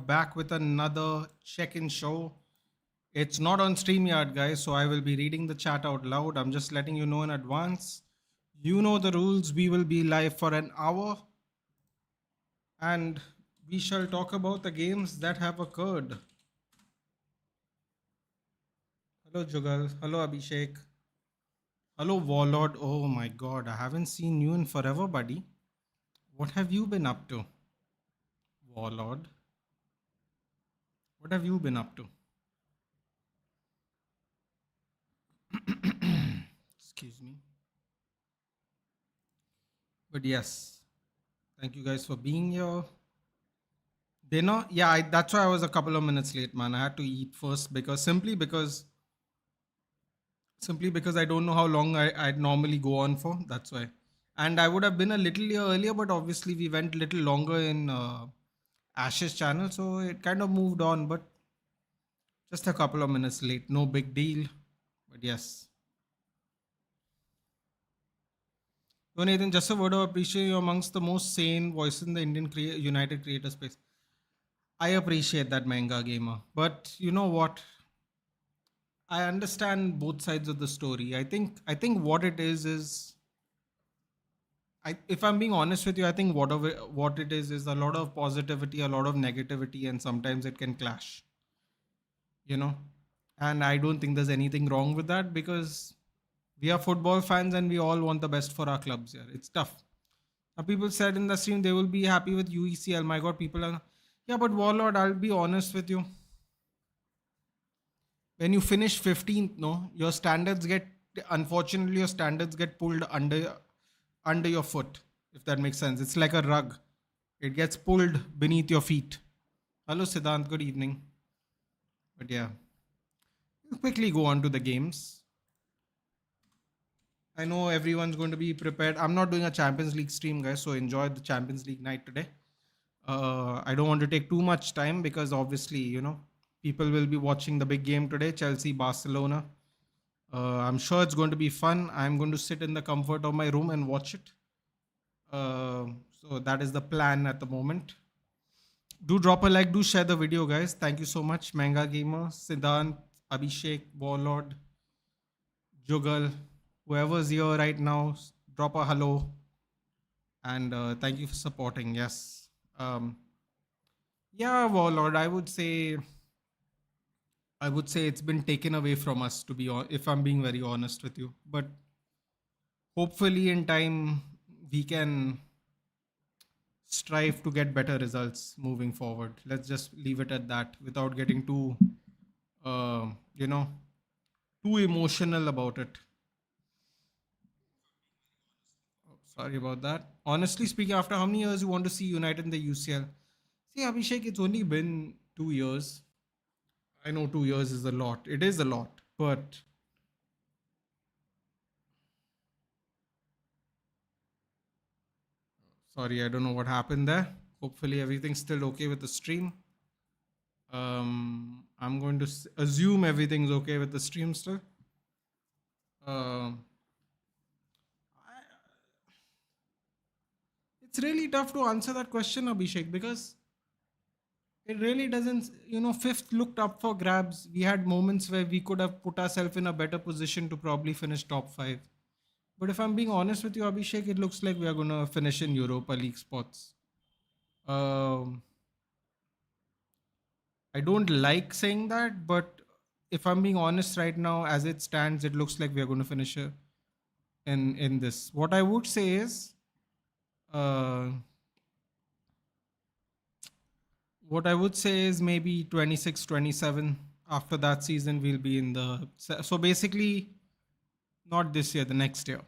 back with another check-in show. It's not on StreamYard, guys, so I will be reading the chat out loud. I'm just letting you know in advance. You know the rules. We will be live for an hour and we shall talk about the games that have occurred. Hello, Jugal. Hello, Abhishek. Hello, Warlord. Oh my god, I haven't seen you in forever, buddy. What have you been up to? Warlord. What have you been up to? Excuse me. But yes, thank you guys for being here. Dinner? Yeah, that's why I was a couple of minutes late, man. I had to eat first because simply because I don't know how long I'd normally go on for. That's why. And I would have been a little earlier, but obviously we went a little longer in Ash's channel, so it kind of moved on. But just a couple of minutes late, no big deal. But yes. So Nathan, just a word of appreciation. You're amongst the most sane voices in the Indian United creator space. I appreciate that, manga gamer. But you know what? I understand both sides of the story. I think what it is if I'm being honest with you, I think what it is a lot of positivity, a lot of negativity, and sometimes it can clash. You know, and I don't think there's anything wrong with that because we are football fans and we all want the best for our clubs here. It's tough. Now, people said in the stream they will be happy with UECL. My God, people are. Yeah, but Warlord, I'll be honest with you. When you finish 15th, no, unfortunately, your standards get pulled under your foot, if that makes sense. It's like a rug. It gets pulled beneath your feet. Hello, Siddhant. Good evening. But yeah, we'll quickly go on to the games. I know everyone's going to be prepared. I'm not doing a Champions League stream, guys, so enjoy the Champions League night today. I don't want to take too much time because obviously, you know, people will be watching the big game today, Chelsea, Barcelona. I'm sure it's going to be fun. I'm going to sit in the comfort of my room and watch it. So that is the plan at the moment. Do drop a like, do share the video, guys. Thank you so much, Manga Gamer, Siddhant, Abhishek, Warlord, Jugal, whoever's here right now. Drop a hello, and thank you for supporting. Yes, yeah, Warlord. I would say it's been taken away from us, to be honest, if I'm being very honest with you. But hopefully, in time, we can strive to get better results moving forward. Let's just leave it at that without getting too, too emotional about it. Oh, sorry about that. Honestly speaking, after how many years you want to see United in the UCL? See, Abhishek, it's only been 2 years. I know 2 years is a lot. It is a lot, but sorry, I don't know what happened there. Hopefully, everything's still okay with the stream. I'm going to assume everything's okay with the stream still. It's really tough to answer that question, Abhishek, because it really doesn't, fifth looked up for grabs. We had moments where we could have put ourselves in a better position to probably finish top 5. But if I'm being honest with you, Abhishek, it looks like we are going to finish in Europa League spots. I don't like saying that, but if I'm being honest right now, as it stands, it looks like we are going to finish in this. What I would say is, maybe 26, 27. After that season, we'll be in the. So basically, not this year, the next year.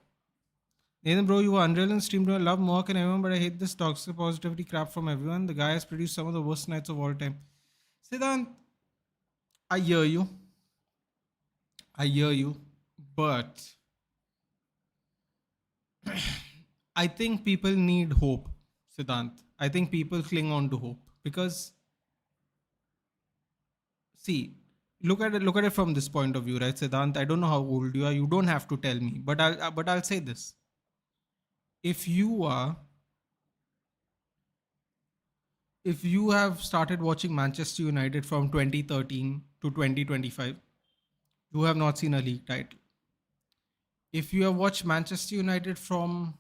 Nathan, bro, you were unreal in stream. I love Mark and everyone, but I hate this toxic positivity crap from everyone. The guy has produced some of the worst nights of all time. Siddhant, I hear you. But I think people need hope, Siddhant. I think people cling on to hope because, see, look at it from this point of view, right, Siddhant? I don't know how old you are. You don't have to tell me, but I'll say this: if you are if you have started watching Manchester United from 2013 to 2025, you have not seen a league title. If you have watched Manchester United from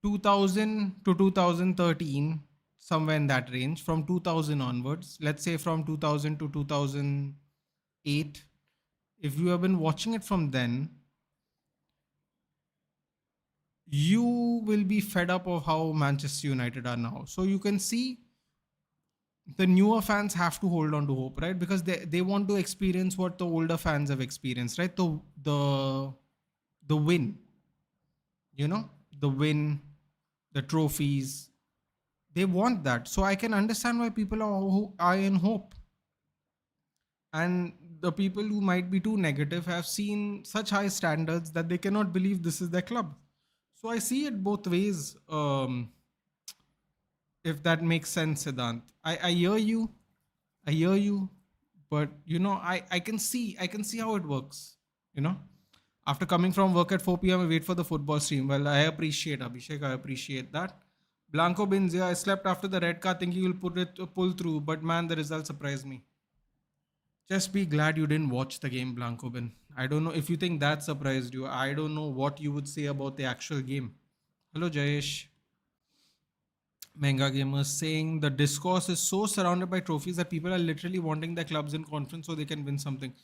2000 to 2013, somewhere in that range, from 2000 onwards, let's say from 2000 to 2008, if you have been watching it from then, you will be fed up of how Manchester United are now. So you can see the newer fans have to hold on to hope, right? Because they want to experience what the older fans have experienced, right? The win, you know, the win, the trophies. They want that. So I can understand why people are in hope. And the people who might be too negative have seen such high standards that they cannot believe this is their club. So I see it both ways. If that makes sense, Siddhant. I hear you. I hear you. But I can see how it works. You know? After coming from work at 4 p.m., I wait for the football stream. Well, I appreciate Abhishek. I appreciate that. Blanco Binzia, I slept after the red card thinking you'll pull through, but man, the result surprised me. Just be glad you didn't watch the game, Blanco Bin. I don't know if you think that surprised you. I don't know what you would say about the actual game. Hello, Jayesh. Manga Gamers saying the discourse is so surrounded by trophies that people are literally wanting their clubs in conference so they can win something.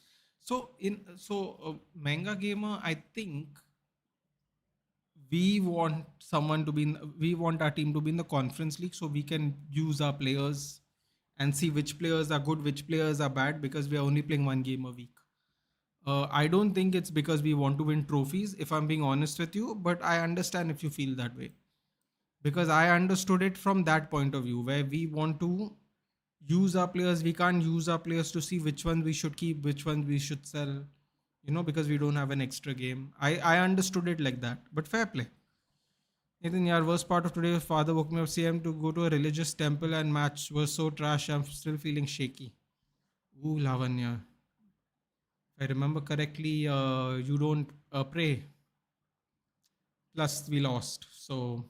Manga Gamer, I think we want our team to be in the conference league so we can use our players and see which players are good, which players are bad, because we are only playing one game a week. I don't think it's because we want to win trophies, if I'm being honest with you, but I understand if you feel that way. Because I understood it from that point of view, where we want to use our players. We can't use our players to see which one we should keep, which one we should sell, because we don't have an extra game. I understood it like that, but fair play. Nathan, yeah, worst part of today, father woke me up saying to go to a religious temple and match was so trash. I'm still feeling shaky. Ooh, Lavanya. If I remember correctly, you don't pray. Plus, we lost. So,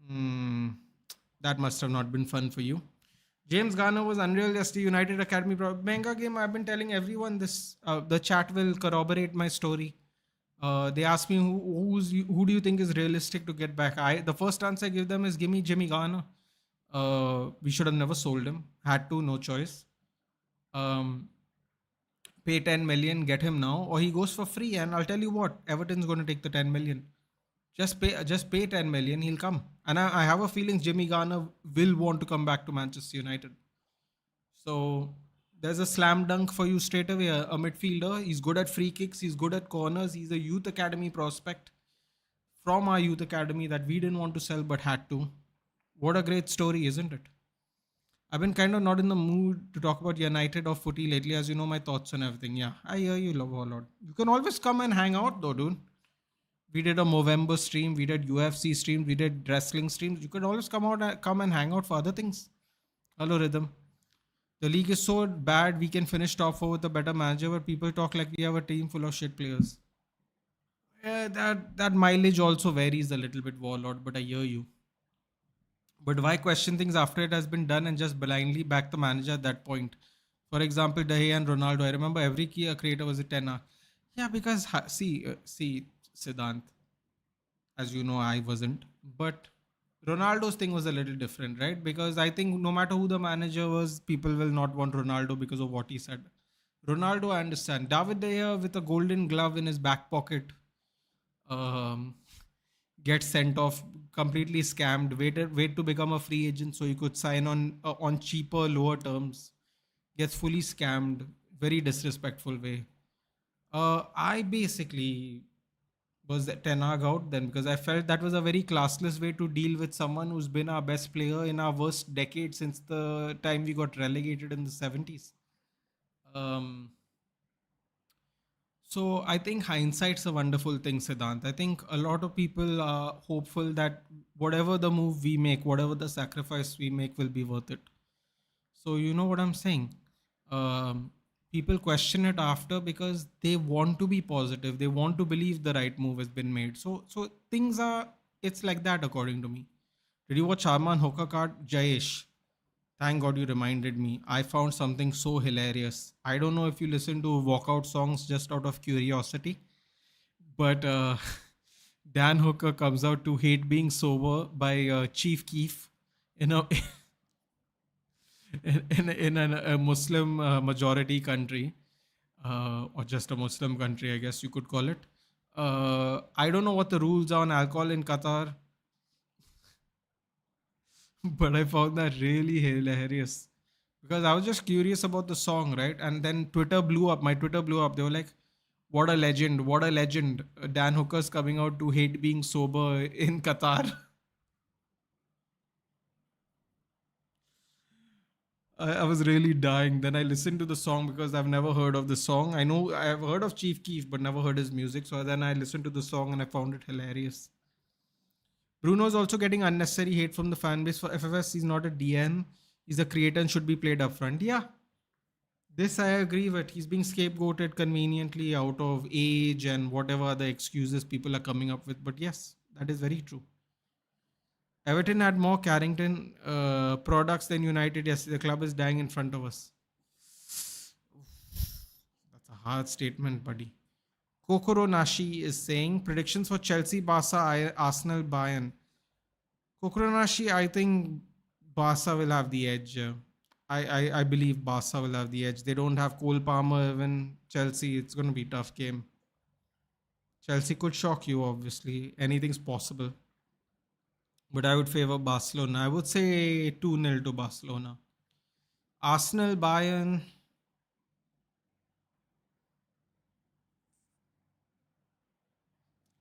that must have not been fun for you. James Garner was unreal yesterday. United Academy manga game. I've been telling everyone this. The chat will corroborate my story. They ask me who do you think is realistic to get back. The first answer I give them is give me Jimmy Garner. We should have never sold him. Had to, no choice. Pay 10 million, get him now, or he goes for free. And I'll tell you what, Everton's going to take the 10 million. Just pay 10 million, he'll come. And I have a feeling Jimmy Garner will want to come back to Manchester United. So there's a slam dunk for you straight away. A midfielder. He's good at free kicks. He's good at corners. He's a youth academy prospect from our youth academy that we didn't want to sell but had to. What a great story, isn't it? I've been kind of not in the mood to talk about United or footy lately, as you know my thoughts on everything. Yeah, I hear you, love a lot. You can always come and hang out though, dude. We did a Movember stream, we did UFC stream, we did wrestling streams. You could always come and hang out for other things. Hello, Rhythm. The league is so bad we can finish top 4 with a better manager, but people talk like we have a team full of shit players. Yeah, that mileage also varies a little bit, Warlord, but I hear you. But why question things after it has been done and just blindly back the manager at that point? For example, De Gea and Ronaldo. I remember every key creator was a 10. Yeah, because see, Siddhant, as you know, I wasn't. But Ronaldo's thing was a little different, right? Because I think no matter who the manager was, people will not want Ronaldo because of what he said. Ronaldo, I understand. David De Gea with a golden glove in his back pocket gets sent off, completely scammed. Wait to become a free agent so he could sign on cheaper, lower terms. Gets fully scammed, very disrespectful way. I basically was Ten Hag out then because I felt that was a very classless way to deal with someone who's been our best player in our worst decade since the time we got relegated in the 70s. So I think hindsight's a wonderful thing, Siddhant. I think a lot of people are hopeful that whatever the move we make, whatever the sacrifice we make will be worth it. So you know what I'm saying? People question it after because they want to be positive. They want to believe the right move has been made. So things are, it's like that according to me. Did you watch Arman Hoka card? Jayesh. Thank God you reminded me. I found something so hilarious. I don't know if you listen to walkout songs just out of curiosity, but Dan Hooker comes out to Hate Being Sober by Chief Keef in a a Muslim majority country, or just a Muslim country, I guess you could call it. I don't know what the rules are on alcohol in Qatar, but I found that really hilarious because I was just curious about the song, right? And then Twitter blew up. My Twitter blew up. They were like, "What a legend! What a legend!" Dan Hooker's coming out to Hate Being Sober in Qatar. I was really dying. Then I listened to the song because I've never heard of the song. I know I've heard of Chief Keef, but never heard his music. So then I listened to the song and I found it hilarious. Bruno's also getting unnecessary hate from the fan base for FFS. He's not a DN. He's a creator and should be played upfront. Yeah, this I agree with. He's being scapegoated conveniently out of age and whatever other excuses people are coming up with. But yes, that is very true. Everton had more Carrington products than United. Yes, the club is dying in front of us. That's a hard statement, buddy. Kokoro Nashi is saying predictions for Chelsea, Barca, Arsenal, Bayern. Kokoro Nashi, I think Barca will have the edge. I believe Barca will have the edge. They don't have Cole Palmer, even Chelsea. It's going to be a tough game. Chelsea could shock you, obviously. Anything's possible. But I would favor Barcelona. I would say 2-0 to Barcelona. Arsenal, Bayern.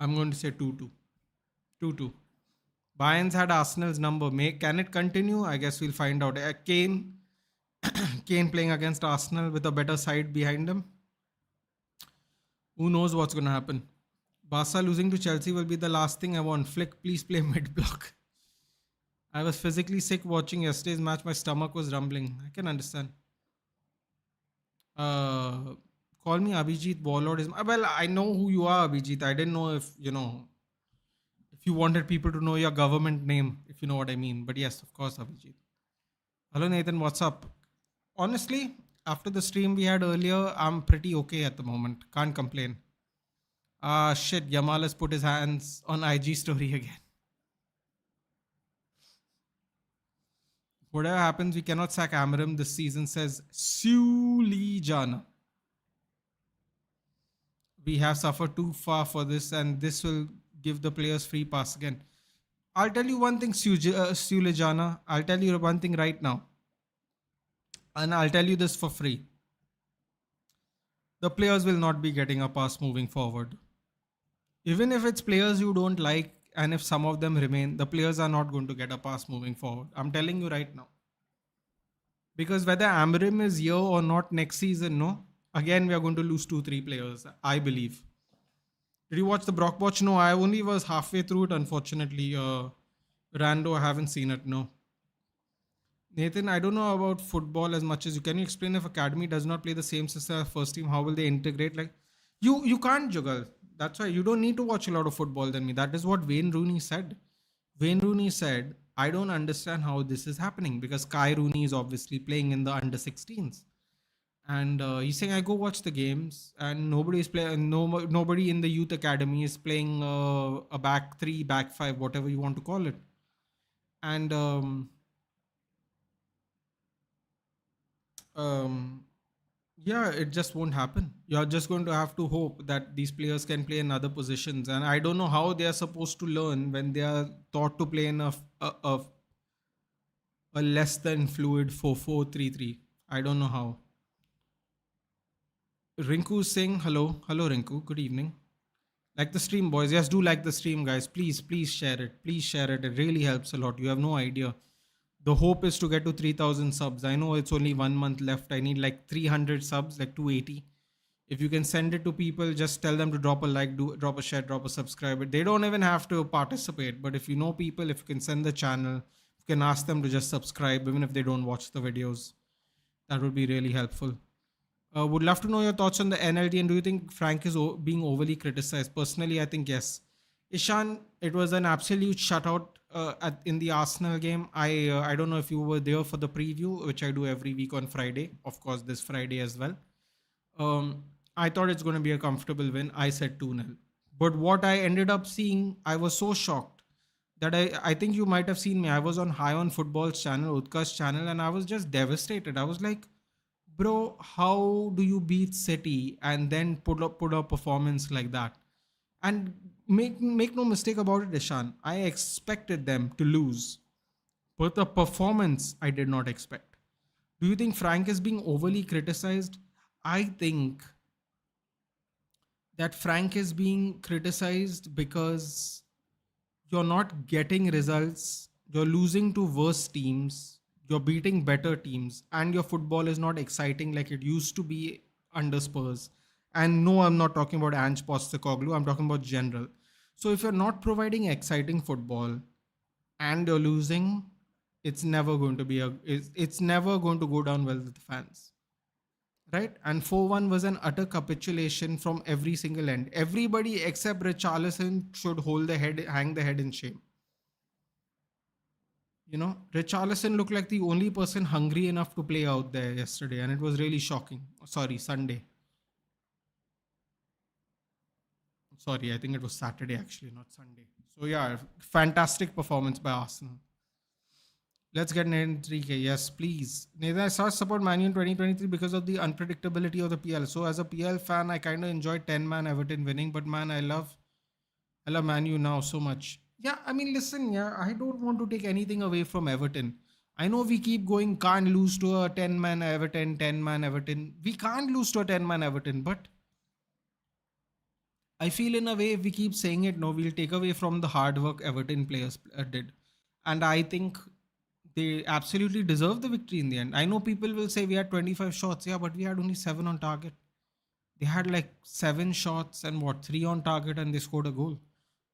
I'm going to say 2-2. 2-2. Bayern's had Arsenal's number. Can it continue? I guess we'll find out. Kane playing against Arsenal with a better side behind him. Who knows what's going to happen? Barca losing to Chelsea will be the last thing I want. Flick, please play mid block. I was physically sick watching yesterday's match. My stomach was rumbling. I can understand. Call me Abhijit. Warlord is well. I know who you are, Abhijit. I didn't know if you wanted people to know your government name, if you know what I mean. But yes, of course, Abhijit. Hello, Nathan. What's up? Honestly, after the stream we had earlier, I'm pretty okay at the moment. Can't complain. Shit. Yamal has put his hands on IG story again. Whatever happens, we cannot sack Amarim this season, says Sulijana. We have suffered too far for this, and this will give the players free pass again. I'll tell you one thing, Sulijana. I'll tell you one thing right now. And I'll tell you this for free. The players will not be getting a pass moving forward. Even if it's players you don't like, and if some of them remain, the players are not going to get a pass moving forward. I'm telling you right now. Because whether Amarim is here or not next season, no, again we are going to lose 2-3 players, I believe. Did you watch the Brock watch? No, I only was halfway through it, unfortunately. Rando, I haven't seen it, no. Nathan, I don't know about football as much as you. Can you explain if academy does not play the same system as first team? How will they integrate? Like, you can't juggle. That's why you don't need to watch a lot of football than me. That is what Wayne Rooney said. Wayne Rooney said, I don't understand how this is happening because Kai Rooney is obviously playing in the under 16s. And he's saying, I go watch the games and nobody's playing, nobody in the youth academy is playing a back three, back five, whatever you want to call it. And yeah, it just won't happen. You're just going to have to hope that these players can play in other positions. And I don't know how they are supposed to learn when they are taught to play in a less than fluid 4-4-3-3. I don't know how. Rinku saying hello. Hello, Rinku. Good evening. Like the stream, boys. Yes, do like the stream, guys. Please share it. Please share it. It really helps a lot. You have no idea. The hope is to get to 3,000 subs. I know it's only 1 month left. I need like 300 subs, like 280. If you can send it to people, just tell them to drop a like, drop a share, drop a subscribe. They don't even have to participate. But if you know people, if you can send the channel, you can ask them to just subscribe, even if they don't watch the videos. That would be really helpful. Would love to know your thoughts on the NLT, and do you think Frank is being overly criticized? Personally, I think yes. Ishan, it was an absolute shutout in the Arsenal game. I don't know if you were there for the preview, which I do every week on Friday. Of course, this Friday as well. Um, I thought it's going to be a comfortable win. I said 2-0. But what I ended up seeing, I was so shocked that I think you might have seen me. I was on High on Football's channel, Utkar's channel, and I was just devastated. I was like, bro, how do you beat City and then put a performance like that? And make no mistake about it, Ishan. I expected them to lose, but the performance I did not expect. Do you think Frank is being overly criticized? I think that Frank is being criticized because you're not getting results, you're losing to worse teams, you're beating better teams, and your football is not exciting like it used to be under Spurs. And no, I'm not talking about Ange Postecoglou, I'm talking about general. So if you're not providing exciting football and you're losing, it's never going to be it's never going to go down well with the fans. Right? And 4-1 was an utter capitulation from every single end. Everybody except Richarlison should hang the head in shame. Richarlison looked like the only person hungry enough to play out there yesterday, and it was really shocking. Sorry, Sunday. Sorry, I think it was Saturday actually, not Sunday. So yeah, fantastic performance by Arsenal. Let's get an 3K. Yes, please. Nathan, I started support Man U in 2023 because of the unpredictability of the PL. So as a PL fan, I kind of enjoyed 10-man Everton winning, but man, I love Man U now so much. Yeah, I mean, listen, yeah, I don't want to take anything away from Everton. I know we keep going, can't lose to a 10-man Everton, 10-man Everton. We can't lose to a 10-man Everton, but I feel in a way if we keep saying it, no, we'll take away from the hard work Everton players did. And I think they absolutely deserve the victory in the end. I know people will say we had 25 shots, yeah, but we had only 7 on target. They had like 7 shots and 3 on target, and they scored a goal.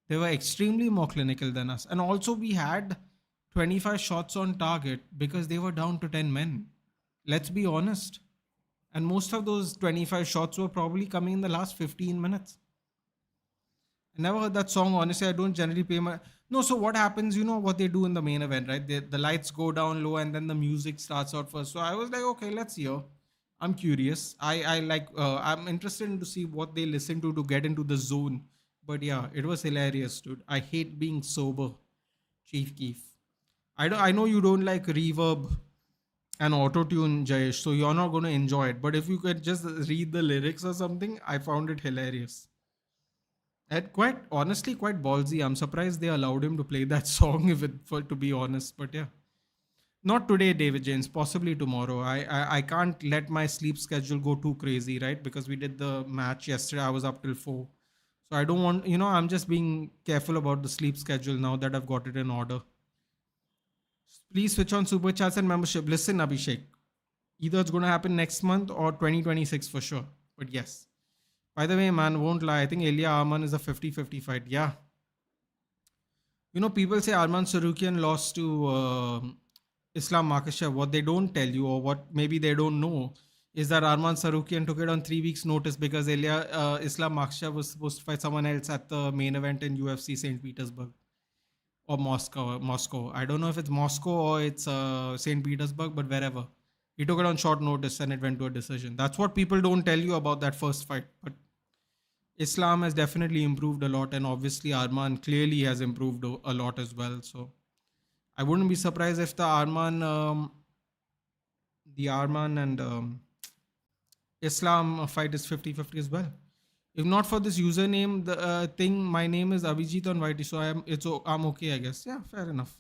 They were extremely more clinical than us. And also, we had 25 shots on target because they were down to 10 men. Let's be honest. And most of those 25 shots were probably coming in the last 15 minutes. I never heard that song. Honestly, I don't generally pay my. No, so what happens, you know what they do in the main event, right? The lights go down low and then the music starts out first. So I was like, okay, let's hear. I'm curious. I'm interested to see what they listen to get into the zone. But yeah, it was hilarious, dude. I hate being sober, Chief Keef. I know you don't like reverb and auto tune, Jayesh, so you're not going to enjoy it. But if you could just read the lyrics or something, I found it hilarious. And quite honestly, quite ballsy. I'm surprised they allowed him to play that song, to be honest. But yeah, not today, David James. Possibly tomorrow. I can't let my sleep schedule go too crazy, right? Because we did the match yesterday. I was up till 4, so I don't want. I'm just being careful about the sleep schedule now that I've got it in order. Please switch on super chats and membership. Listen, Abhishek. Either it's going to happen next month or 2026 for sure. But yes. By the way, man, won't lie. I think Ilya Arman is a 50-50 fight. Yeah. People say Arman Sarukian lost to Islam Makhachev. What they don't tell you, or what maybe they don't know, is that Arman Sarukian took it on 3 weeks' notice because Islam Makhachev was supposed to fight someone else at the main event in UFC St. Petersburg or Moscow. Moscow. I don't know if it's Moscow or it's St. Petersburg, but wherever. He took it on short notice and it went to a decision. That's what people don't tell you about that first fight. But Islam has definitely improved a lot, and obviously Arman clearly has improved a lot as well. So I wouldn't be surprised if the Arman and Islam fight is 50-50 as well. If not for this username, the thing, my name is Abhijit on YT, so I'm okay, I guess. Yeah, fair enough.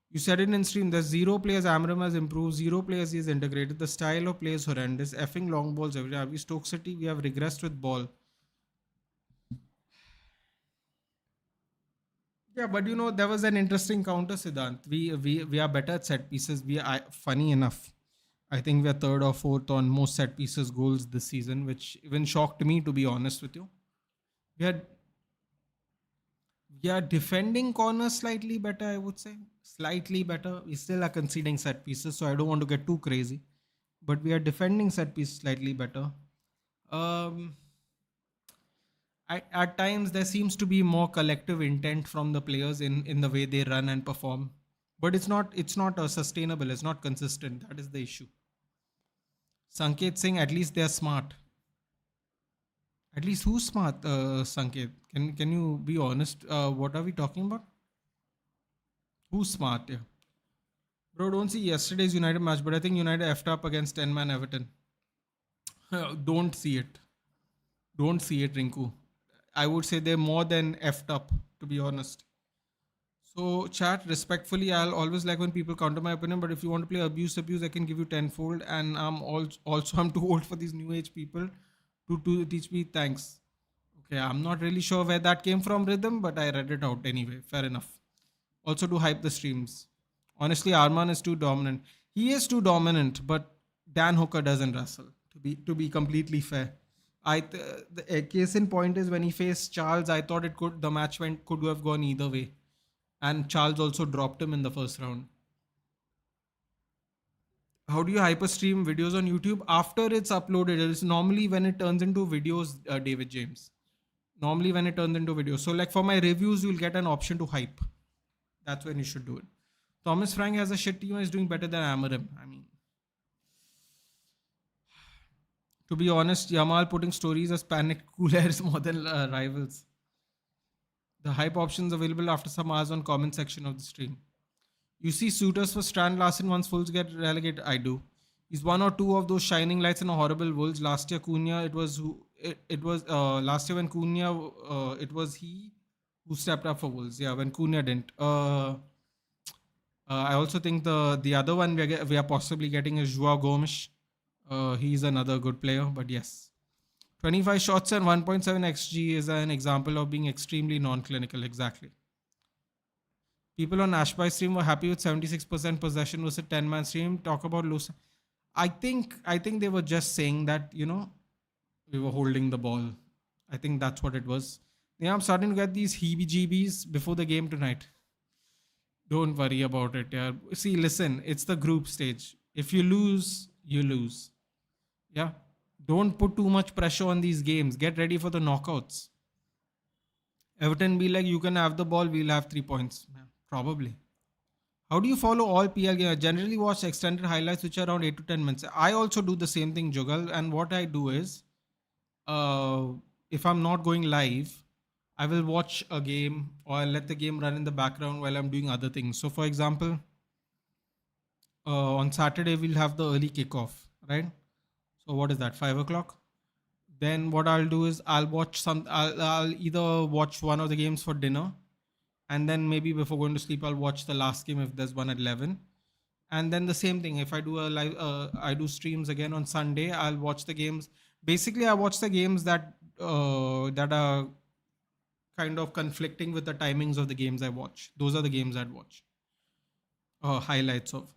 You said it in stream. There's 0 players Amram has improved, 0 players he's integrated. The style of play is horrendous. Effing long balls every day. We Stoke City, we have regressed with ball. Yeah, but there was an interesting counter, Siddhant. We are better at set pieces. Funny enough, I think we are third or fourth on most set pieces goals this season, which even shocked me, to be honest with you. We are we are defending corners slightly better, I would say. Slightly better. We still are conceding set pieces, so I don't want to get too crazy. But we are defending set pieces slightly better. Um, At times there seems to be more collective intent from the players in the way they run and perform, but it's not sustainable. It's not consistent. That is the issue. Sanket Singh, at least they're smart. At least who's smart? Sanket, can you be honest? What are we talking about? Who's smart? Yeah, bro. Don't see yesterday's United match, but I think United effed up against 10-man Everton. Don't see it. Don't see it, Rinku. I would say they're more than effed up, to be honest. So, chat, respectfully, I'll always like when people counter my opinion, but if you want to play abuse, I can give you tenfold. And also I'm too old for these new age people to teach me. Thanks. Okay, I'm not really sure where that came from, Rhythm, but I read it out anyway. Fair enough. Also to hype the streams. Honestly, Arman is too dominant. He is too dominant, but Dan Hooker doesn't wrestle. To be completely fair, the case in point is when he faced Charles. I thought it could the match went could have gone either way, and Charles also dropped him in the first round. How do you hyper stream videos on YouTube after it's uploaded? It's normally when it turns into videos, David James. Normally when it turns into videos. So like for my reviews, you'll get an option to hype. That's when you should do it. Thomas Frank has a shit team and is doing better than Amarim. I mean, to be honest, Yamal putting stories as panic coolers more than rivals. The hype options available after some hours on comment section of the stream. You see suitors for Strand Larsen once Wolves get relegated. I do. He's one or two of those shining lights in a horrible Wolves. Last year, Cunha. It was last year when Cunha. It was he who stepped up for Wolves. Yeah, when Cunha didn't. I also think the other one we are possibly getting is Joao Gomes. He's another good player, but yes. 25 shots and 1.7 xg is an example of being extremely non-clinical. Exactly. People on Ashby stream were happy with 76% possession versus 10-man stream. Talk about loose. I think they were just saying that we were holding the ball. I think that's what it was. Yeah, I'm starting to get these heebie-jeebies before the game tonight. Don't worry about it. Yeah. See, listen, it's the group stage. If you lose, you lose. Yeah. Don't put too much pressure on these games. Get ready for the knockouts. Everton be like, you can have the ball, we'll have 3 points. Yeah, probably. How do you follow all PL games? I generally watch extended highlights which are around 8 to 10 minutes. I also do the same thing, Jugal. And what I do is, uh, if I'm not going live, I will watch a game or I'll let the game run in the background while I'm doing other things. So, for example, on Saturday, we'll have the early kickoff, right? So, what is that, 5 o'clock? Then, what I'll do is I'll either watch one of the games for dinner, and then maybe before going to sleep, I'll watch the last game if there's one at 11. And then the same thing, if I do a live I do streams again on Sunday. I'll watch the games. Basically, I watch the games that are kind of conflicting with the timings of the games I watch. Those are the games I'd watch highlights of.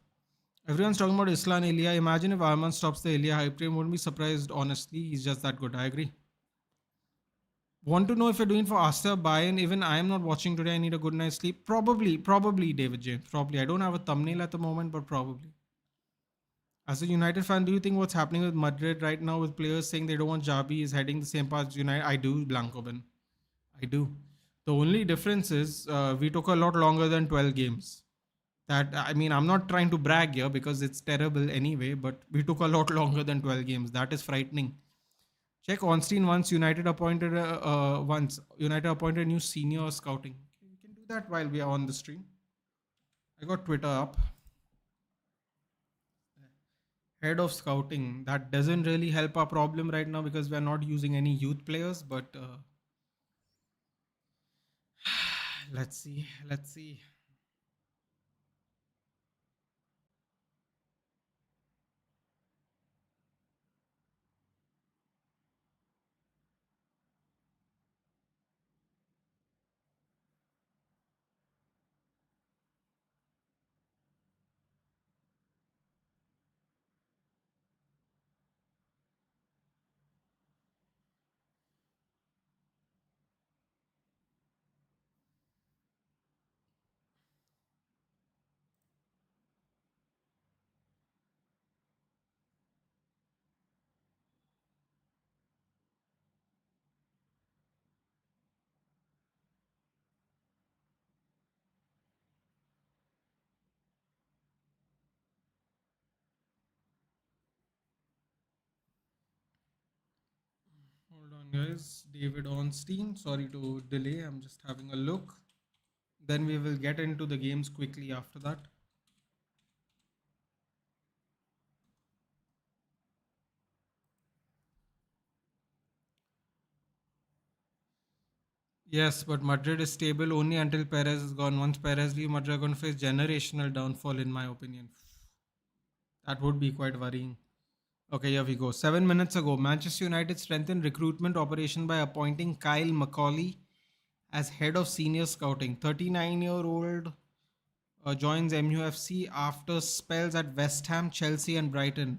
Everyone's talking about Islan Ilya. Imagine if Arman stops the Ilya hype train. Wouldn't be surprised, honestly. He's just that good. I agree. Want to know if you're doing for Asta buy-in? Even I am not watching today. I need a good night's sleep. Probably, David James. Probably. I don't have a thumbnail at the moment, but probably. As a United fan, do you think what's happening with Madrid right now with players saying they don't want Jabi is heading the same path as United? I do, Blanco Ben. I do. The only difference is we took a lot longer than 12 games. That I mean, I'm not trying to brag here because it's terrible anyway, but we took a lot longer than 12 games. That is frightening. Check Ornstein once United appointed a new senior scouting. We can do that while we are on the stream. I got Twitter up. Head of scouting. That doesn't really help our problem right now because we're not using any youth players. But let's see. Let's see. Hold on, guys. David Onstein. Sorry to delay. I'm just having a look. Then we will get into the games quickly after that. Yes, but Madrid is stable only until Perez is gone. Once Perez leaves, Madrid are going to face generational downfall, in my opinion. That would be quite worrying. Okay, here we go. 7 minutes ago, Manchester United strengthened recruitment operation by appointing Kyle McCauley as head of senior scouting. 39-year-old joins MUFC after spells at West Ham, Chelsea, and Brighton.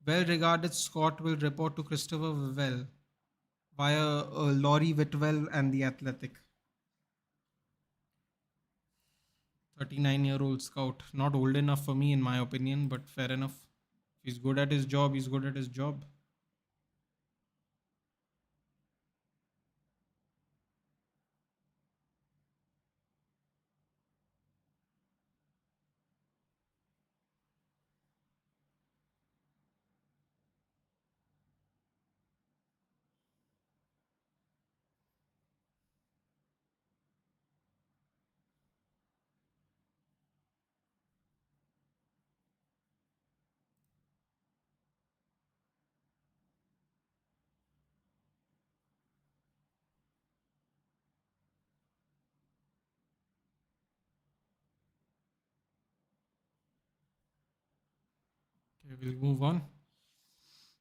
Well regarded Scott will report to Christopher Vivell via Laurie Whitwell and The Athletic. 39-year-old scout. Not old enough for me, in my opinion, but fair enough. If he's good at his job, he's good at his job. Okay, we'll move on.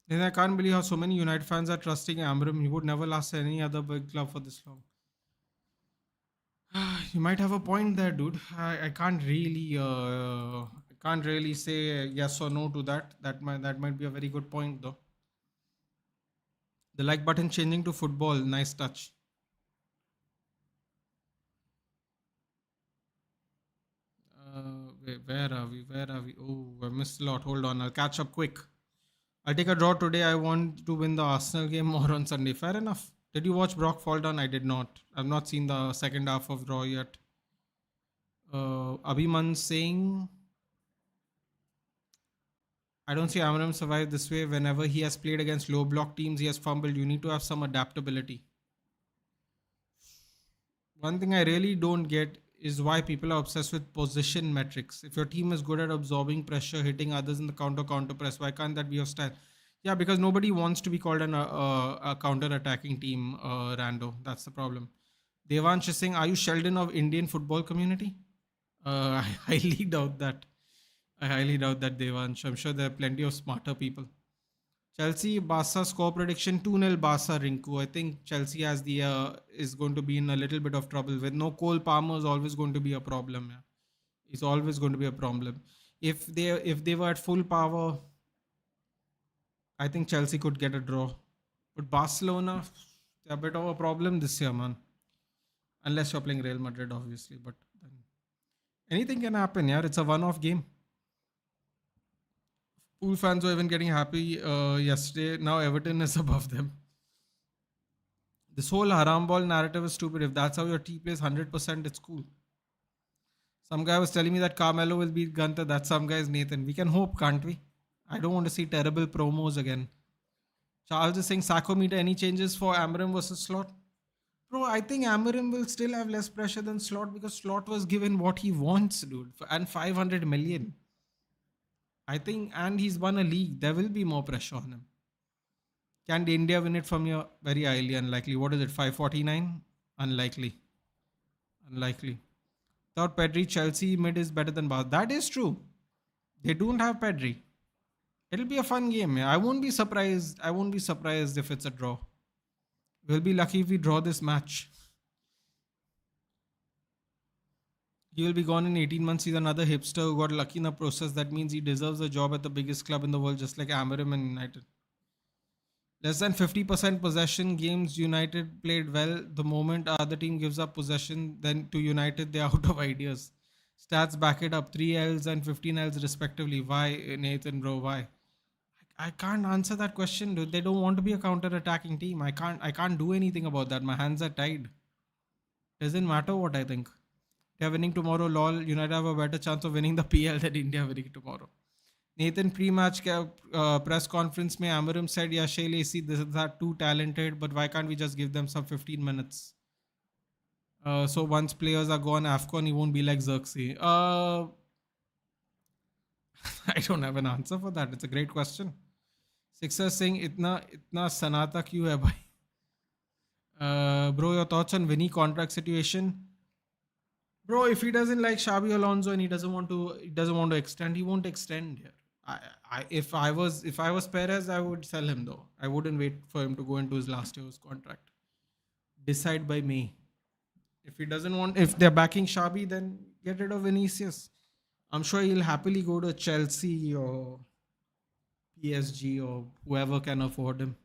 Then I can't believe how so many United fans are trusting Amram. He would never last any other big club for this long. You might have a point there, dude. I can't really say yes or no to that. That might be a very good point, though. The like button changing to football, nice touch. Where are we? Where are we? Oh, I missed a lot. Hold on, I'll catch up quick. I'll take a draw today. I want to win the Arsenal game more on Sunday. Fair enough. Did you watch Brock fall down? I did not. I've not seen the second half of Raw yet. Abhiman saying, I don't see Amram survive this way. Whenever he has played against low block teams, he has fumbled. You need to have some adaptability. One thing I really don't get is why people are obsessed with position metrics. If your team is good at absorbing pressure, hitting others in the counter press, why can't that be your style? Yeah, because nobody wants to be called a counter attacking team, Rando. That's the problem. Devansh is saying, are you Sheldon of Indian football community? I highly doubt that. I highly doubt that, Devansh. I'm sure there are plenty of smarter people. Chelsea Barca score prediction 2-0 Barca, Rinku. I think Chelsea has the is going to be in a little bit of trouble. With no Cole Palmer is always going to be a problem. Yeah. It's always going to be a problem. If they were at full power, I think Chelsea could get a draw. But Barcelona, they're a bit of a problem this year, man. Unless you're playing Real Madrid, obviously. But then anything can happen, yeah. It's a one-off game. Pool fans were even getting happy yesterday. Now Everton is above them. This whole haram ball narrative is stupid. If that's how your team plays 100%, it's cool. Some guy was telling me that Carmelo will beat Gunther. That some guy's Nathan. We can hope, can't we? I don't want to see terrible promos again. Charles is saying Sacco meter. Any changes for Amarim versus Slot? Bro, I think Amarim will still have less pressure than Slot because Slot was given what he wants, dude, and 500 million. I think, and he's won a league. There will be more pressure on him. Can India win it from here? Very highly unlikely. What is it? 549? Unlikely. Unlikely. Without Pedri, Chelsea mid is better than Barca. That is true. They don't have Pedri. It'll be a fun game. Yeah. I won't be surprised. I won't be surprised if it's a draw. We'll be lucky if we draw this match. He will be gone in 18 months. He's another hipster who got lucky in the process. That means he deserves a job at the biggest club in the world, just like Amarim and United. Less than 50% possession games, United played well. The moment other team gives up possession, then to United, they're out of ideas. Stats back it up. 3 L's and 15 L's respectively. Why, Nathan, bro? Why? I can't answer that question, dude. They don't want to be a counter-attacking team. I can't do anything about that. My hands are tied. Doesn't matter what I think. They're winning tomorrow, lol. United have a better chance of winning the PL than India winning tomorrow. Nathan pre-match press conference mein Amarim said, yeah, Shea Lacey, this is are too talented, but why can't we just give them some 15 minutes? So once players are gone, AFCON, he won't be like Xerxes. I don't have an answer for that. It's a great question. Sixer saying, itna sanata kyun hai bhai? Bro, your thoughts on Vinny contract situation? Bro, if he doesn't like Xabi Alonso and he doesn't want to extend, he won't extend here. If I was Perez, I would sell him though. I wouldn't wait for him to go into his last year's contract. Decide by May. If they're backing Xabi, then get rid of Vinicius. I'm sure he'll happily go to Chelsea or PSG or whoever can afford him.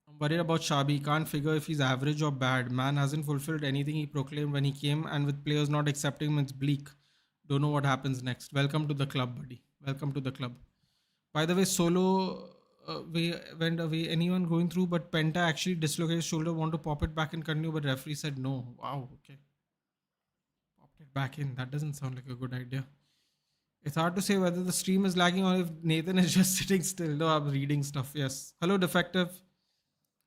I'm worried about Shabi. Can't figure if he's average or bad. Man hasn't fulfilled anything he proclaimed when he came, and with players not accepting him, it's bleak. Don't know what happens next. Welcome to the club, buddy. Welcome to the club. By the way, Solo we went away. Anyone going through, but Penta actually dislocated his shoulder. Want to pop it back and continue, but referee said no. Wow. Okay. Popped it back in. That doesn't sound like a good idea. It's hard to say whether the stream is lagging or if Nathan is just sitting still. No, I'm reading stuff. Yes. Hello, defective.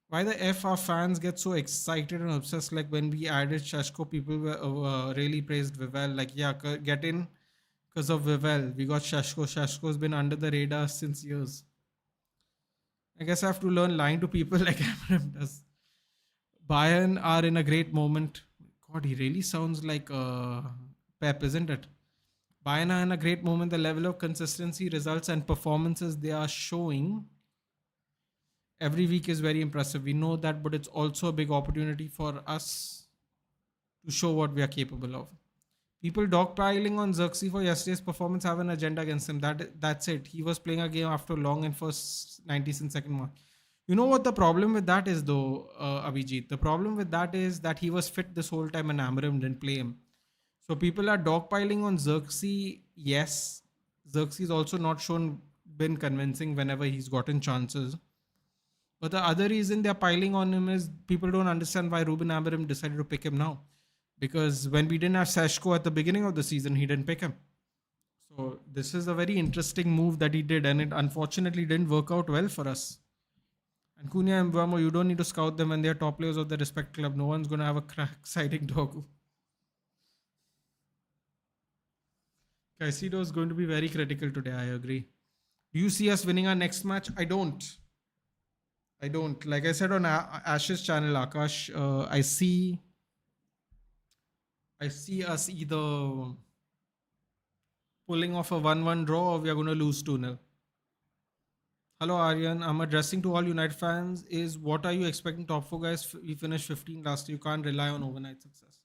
Why the F our fans get so excited and obsessed? Like when we added Shashko, people were really praised Vivel. Like, yeah, get in because of Vivel. We got Shashko. Shashko's been under the radar since years. I guess I have to learn lying to people like Amram does. Bayern are in a great moment. God, he really sounds like Pep, isn't it? Bayern are in a great moment. The level of consistency, results, and performances they are showing every week is very impressive. We know that, but it's also a big opportunity for us to show what we are capable of. People dogpiling on Xerxes for yesterday's performance have an agenda against him. That's it. He was playing a game after long and first 90s and second one. You know what the problem with that is, though, Abhijit? The problem with that is that he was fit this whole time and Amarim didn't play him. So people are dogpiling on Xerxes. Yes, Xerxes also not shown been convincing whenever he's gotten chances. But the other reason they're piling on him is people don't understand why Ruben Amorim decided to pick him now. Because when we didn't have Seshko at the beginning of the season, he didn't pick him. So this is a very interesting move that he did, and it unfortunately didn't work out well for us. And Cunha and mbeumo, you don't need to scout them when they're top players of the respect club. No one's going to have a exciting dog. Caicedo is going to be very critical today, I agree. Do you see us winning our next match? I don't. Like I said on Ash's channel, Akash, I see us either pulling off a 1-1 draw or we are going to lose 2-0. Hello, Aryan. I'm addressing to all United fans is what are you expecting top four guys? We finished 15 last year. You can't rely on overnight success.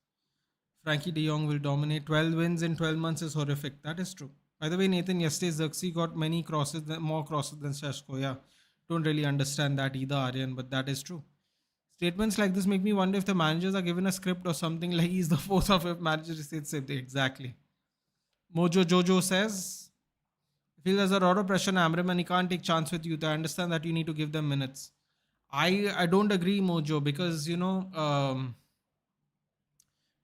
Frankie de Jong will dominate. 12 wins in 12 months is horrific. That is true. By the way, Nathan, yesterday Xerxes got more crosses than Shashko. Yeah. Don't really understand that either, Aryan, but that is true. Statements like this make me wonder if the managers are given a script or something like he's the fourth or fifth manager to say the same thing. Exactly. Mojo Jojo says, I feel there's a lot of pressure on Amram and he can't take chance with youth. I understand that you need to give them minutes. I don't agree, Mojo, because,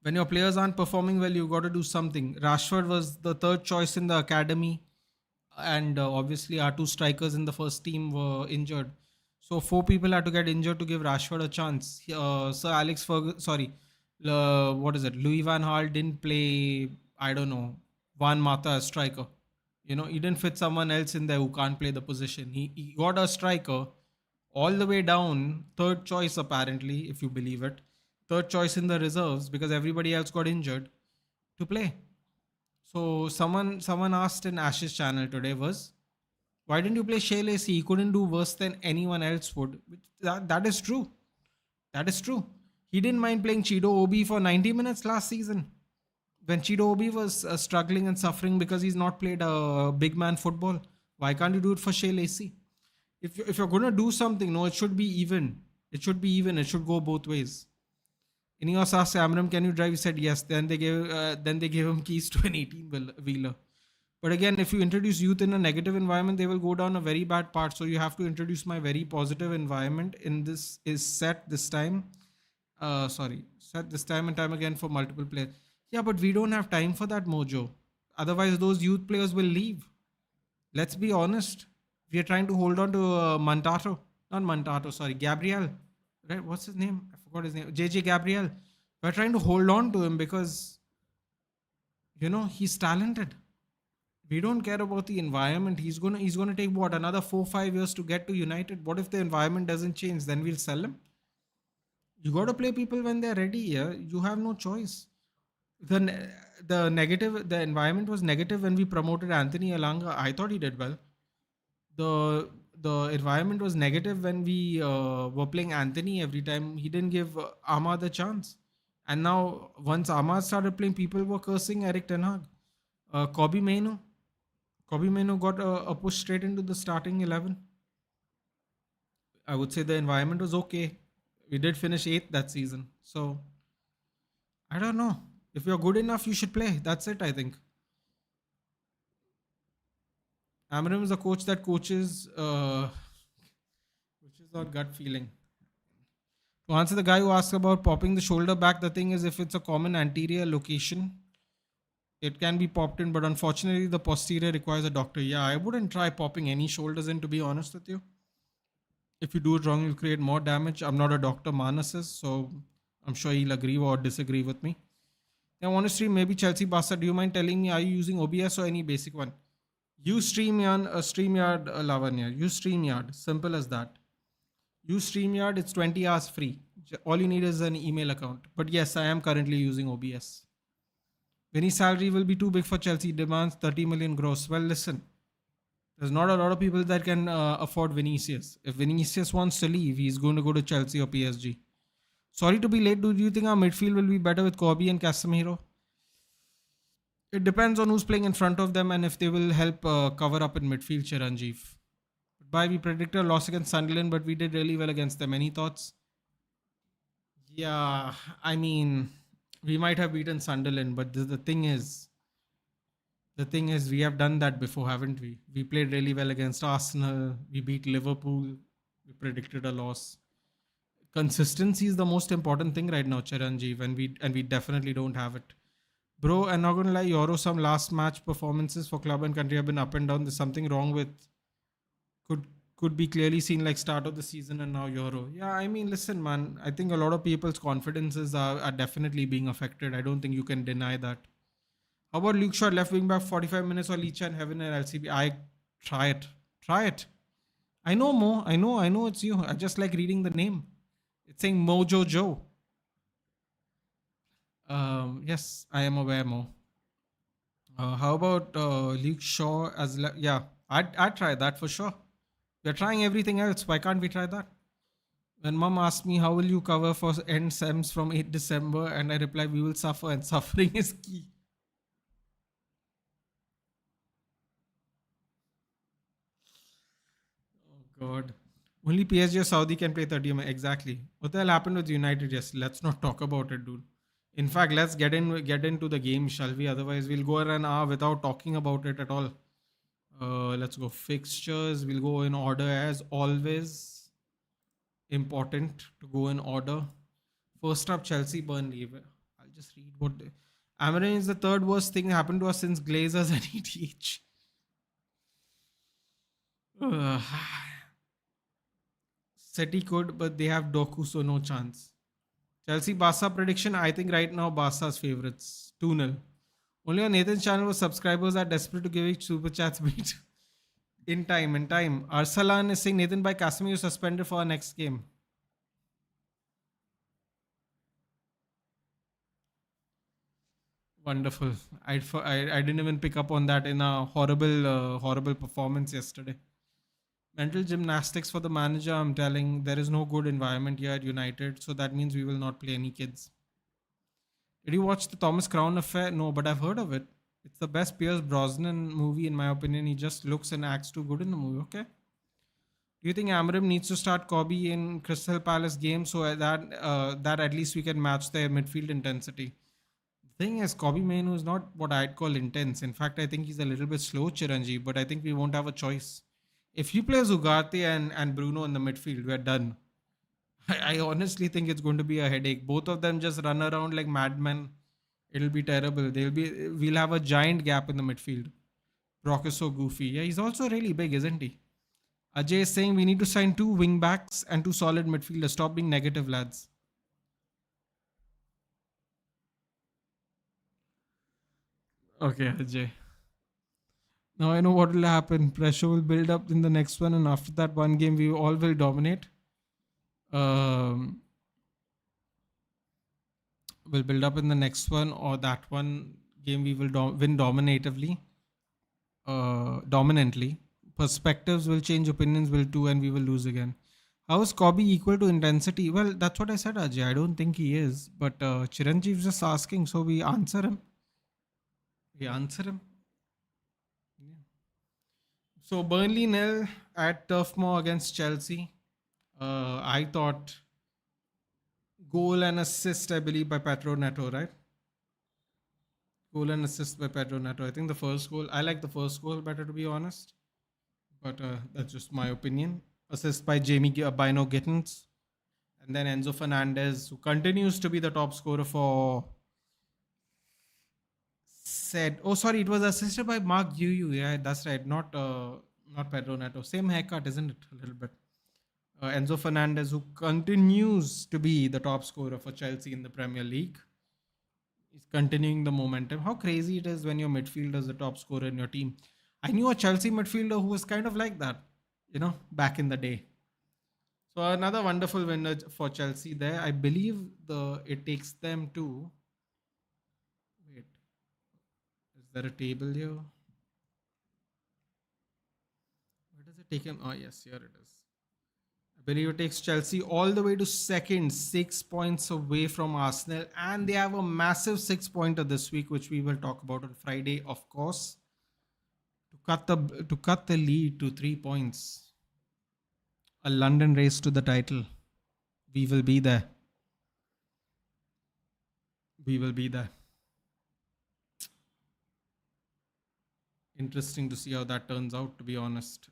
when your players aren't performing well, you've got to do something. Rashford was the third choice in the academy, and obviously our two strikers in the first team were injured. So four people had to get injured to give Rashford a chance. Sir Alex Ferguson, sorry, what is it? Louis Van Gaal didn't play, I don't know, Juan Mata as striker. He didn't fit someone else in there who can't play the position. He got a striker all the way down, third choice apparently, if you believe it. Third choice in the reserves because everybody else got injured to play. So someone asked in Ash's channel today was, why didn't you play Shea Lacey? He couldn't do worse than anyone else would. That is true. That is true. He didn't mind playing Chido Obi for 90 minutes last season. When Chido Obi was struggling and suffering because he's not played big man football. Why can't you do it for Shea Lacey? If you're going to do something, no, it should be even. It should be even. It should go both ways. Ineos asked Amram, can you drive? He said yes. Then they gave him keys to an 18-wheeler. But again, if you introduce youth in a negative environment, they will go down a very bad path. So you have to introduce my very positive environment. In this is set this time. Set this time and time again for multiple players. Yeah, but we don't have time for that, Mojo. Otherwise, those youth players will leave. Let's be honest. We are trying to hold on to Mantato. Not Mantato, sorry, Gabriel. Right? What's his name? I forgot his name. JJ Gabriel. We're trying to hold on to him because, he's talented. We don't care about the environment. He's gonna take what, another 4 5 years to get to United. What if the environment doesn't change? Then we'll sell him. You got to play people when they're ready. Yeah, you have no choice. The environment was negative when we promoted Anthony Alanga. I thought he did well. The environment was negative when we were playing Anthony every time. He didn't give Ahmad a chance. And now once Ahmad started playing, people were cursing Eric Ten Hag. Kobe Mainu. Kobe Mainu got a push straight into the starting 11. I would say the environment was okay. We did finish 8th that season. So, I don't know. If you're good enough, you should play. That's it, I think. Amram is a coach that coaches on gut feeling. To answer the guy who asked about popping the shoulder back, the thing is, if it's a common anterior location, it can be popped in, but unfortunately, the posterior requires a doctor. Yeah, I wouldn't try popping any shoulders in, to be honest with you. If you do it wrong, you'll create more damage. I'm not a doctor, Manas is, so I'm sure he'll agree or disagree with me. I want to stream maybe Chelsea Barca. Do you mind telling me, are you using OBS or any basic one? Use StreamYard, Lavanya. Use StreamYard. Simple as that. Use StreamYard. It's 20 hours free. All you need is an email account. But yes, I am currently using OBS. Vinny's salary will be too big for Chelsea. Demands 30 million gross. Well, listen. There's not a lot of people that can afford Vinicius. If Vinicius wants to leave, he's going to go to Chelsea or PSG. Sorry to be late. Do you think our midfield will be better with Kobe and Casemiro? It depends on who's playing in front of them and if they will help cover up in midfield, Chiranjeev. Goodbye. We predicted a loss against Sunderland, but we did really well against them. Any thoughts? Yeah, I mean, we might have beaten Sunderland, but the thing is, we have done that before, haven't we? We played really well against Arsenal. We beat Liverpool. We predicted a loss. Consistency is the most important thing right now, Chiranjeev, and we definitely don't have it. Bro, I'm not gonna lie, Yoro, some last match performances for club and country have been up and down. There's something wrong with could be clearly seen like start of the season and now Euro. Yeah, I mean, listen, man. I think a lot of people's confidences are definitely being affected. I don't think you can deny that. How about Luke Shaw left wing back 45 minutes or Licha and Heaven and LCB? I try it. Try it. I know Mo. I know it's you. I just like reading the name. It's saying Mojo Joe. Yes, I am aware, Mo. How about Luke Shaw as yeah? I'd try that for sure. We're trying everything else. Why can't we try that? When mom asked me how will you cover for end sems from 8 December, and I replied we will suffer, and suffering is key. Oh God. Only PSG or Saudi can play 30 minutes. Exactly. What the hell happened with United? Yes, let's not talk about it, dude. In fact, let's get into the game, shall we? Otherwise, we'll go an hour without talking about it at all. Let's go fixtures. We'll go in order as always. Important to go in order. First up, Chelsea Burnley. I'll just read what Amarin is the third worst thing that happened to us since Glazers and ETH. City could, but they have Doku, so no chance. Chelsea Barca prediction. I think right now Barca's favorites 2-0. Only on Nathan's channel where subscribers are desperate to give each super chats beat. In time. Arsalan is saying Nathan by Casemiro suspended for our next game. Wonderful. I didn't even pick up on that in a horrible performance yesterday. Mental gymnastics for the manager. I'm telling there is no good environment here at United, so that means we will not play any kids. Did you watch the Thomas Crown affair? No, but I've heard of it. It's the best Pierce Brosnan movie in my opinion. He just looks and acts too good in the movie. Okay. Do you think Amram needs to start Kobe in Crystal Palace game so that at least we can match their midfield intensity? The thing is, Kobe Mainu is not what I'd call intense. In fact, I think he's a little bit slow, Chiranji, but I think we won't have a choice. If you play Zugarte and Bruno in the midfield, we're done. I honestly think it's going to be a headache. Both of them just run around like madmen It'll be terrible. We'll have a giant gap in the midfield. Brock is so goofy. Yeah, he's also really big, isn't he? Ajay is saying we need to sign two wing backs and two solid midfielders. Stop being negative, lads. Okay, Ajay. Now I know what will happen. Pressure will build up in the next one, and after that one game, we all will dominate. Um, will build up in the next one, or that one game we will win dominantly. Perspectives will change, opinions will too, and we will lose again. How is Kobe equal to intensity? Well, that's what I said, Ajay. I don't think he is, but Chiranjeev's just asking, so we answer him. We answer him. Yeah. So Burnley nil at Turf Moor against Chelsea. I thought goal and assist, I believe, by Pedro Neto, right? Goal and assist by Pedro Neto. I think the first goal, I like the first goal better, to be honest. But that's just my opinion. Assist by Jamie Bino Gittins. And then Enzo Fernandez, who continues to be the top scorer for said. Oh, sorry, it was assisted by Mark Yu. Yeah, that's right. Not Pedro Neto. Same haircut, isn't it? A little bit. Enzo Fernandez, who continues to be the top scorer for Chelsea in the Premier League, is continuing the momentum. How crazy it is when your midfielder is the top scorer in your team. I knew a Chelsea midfielder who was kind of like that, back in the day. So another wonderful winner for Chelsea there. I believe it takes them to. Wait, is there a table here? Where does it take him? Oh yes, here it is. I believe it takes Chelsea all the way to second, 6 points away from Arsenal, and they have a massive 6 pointer this week, which we will talk about on Friday, of course, to cut the lead to 3 points. A London race to the title. We will be there. We will be there. Interesting to see how that turns out, to be honest.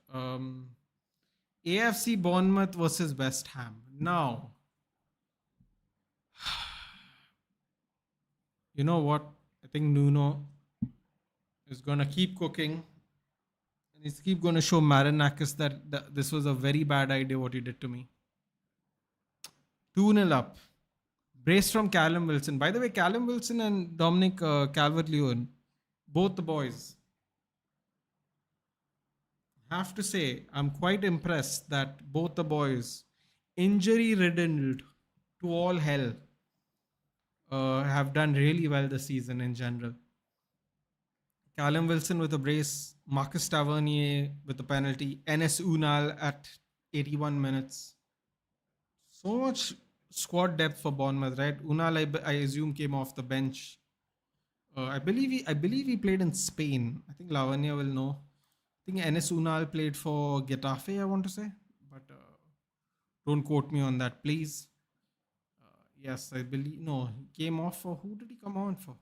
AFC Bournemouth versus West Ham. Now, you know what? I think Nuno is going to keep cooking. And he's keep going to show Marinakis that this was a very bad idea what he did to me. 2-0 up. Brace from Callum Wilson. By the way, Callum Wilson and Dominic Calvert-Lewin, both the boys. Have to say, I'm quite impressed that both the boys, injury ridden to all hell, have done really well this season in general. Callum Wilson with a brace, Marcus Tavernier with a penalty, Enes Unal at 81 minutes. So much squad depth for Bournemouth, right? Unal, I assume, came off the bench. I believe he played in Spain. I think Lavanya will know. I think Enes Unal played for Getafe, I want to say. But don't quote me on that, please. Yes, I believe. No, he came off for. Who did he come on for?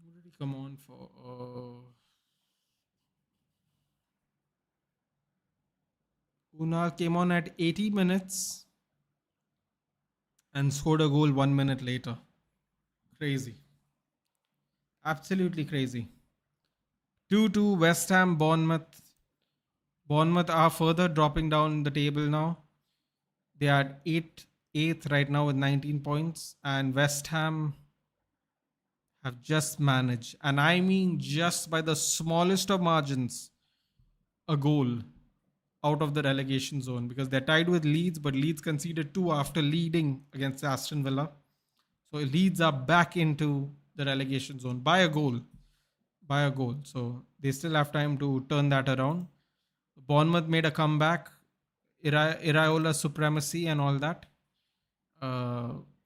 Who did he come on for? Unal came on at 80 minutes and scored a goal 1 minute later. Crazy. Absolutely crazy. 2-2 West Ham Bournemouth. Bournemouth are further dropping down the table now. They are eighth right now with 19 points. And West Ham have just managed, and I mean just by the smallest of margins, a goal out of the relegation zone, because they're tied with Leeds, but Leeds conceded 2 after leading against Aston Villa. So Leeds are back into the relegation zone by a goal. So they still have time to turn that around. Bournemouth made a comeback, Iraola supremacy and all that.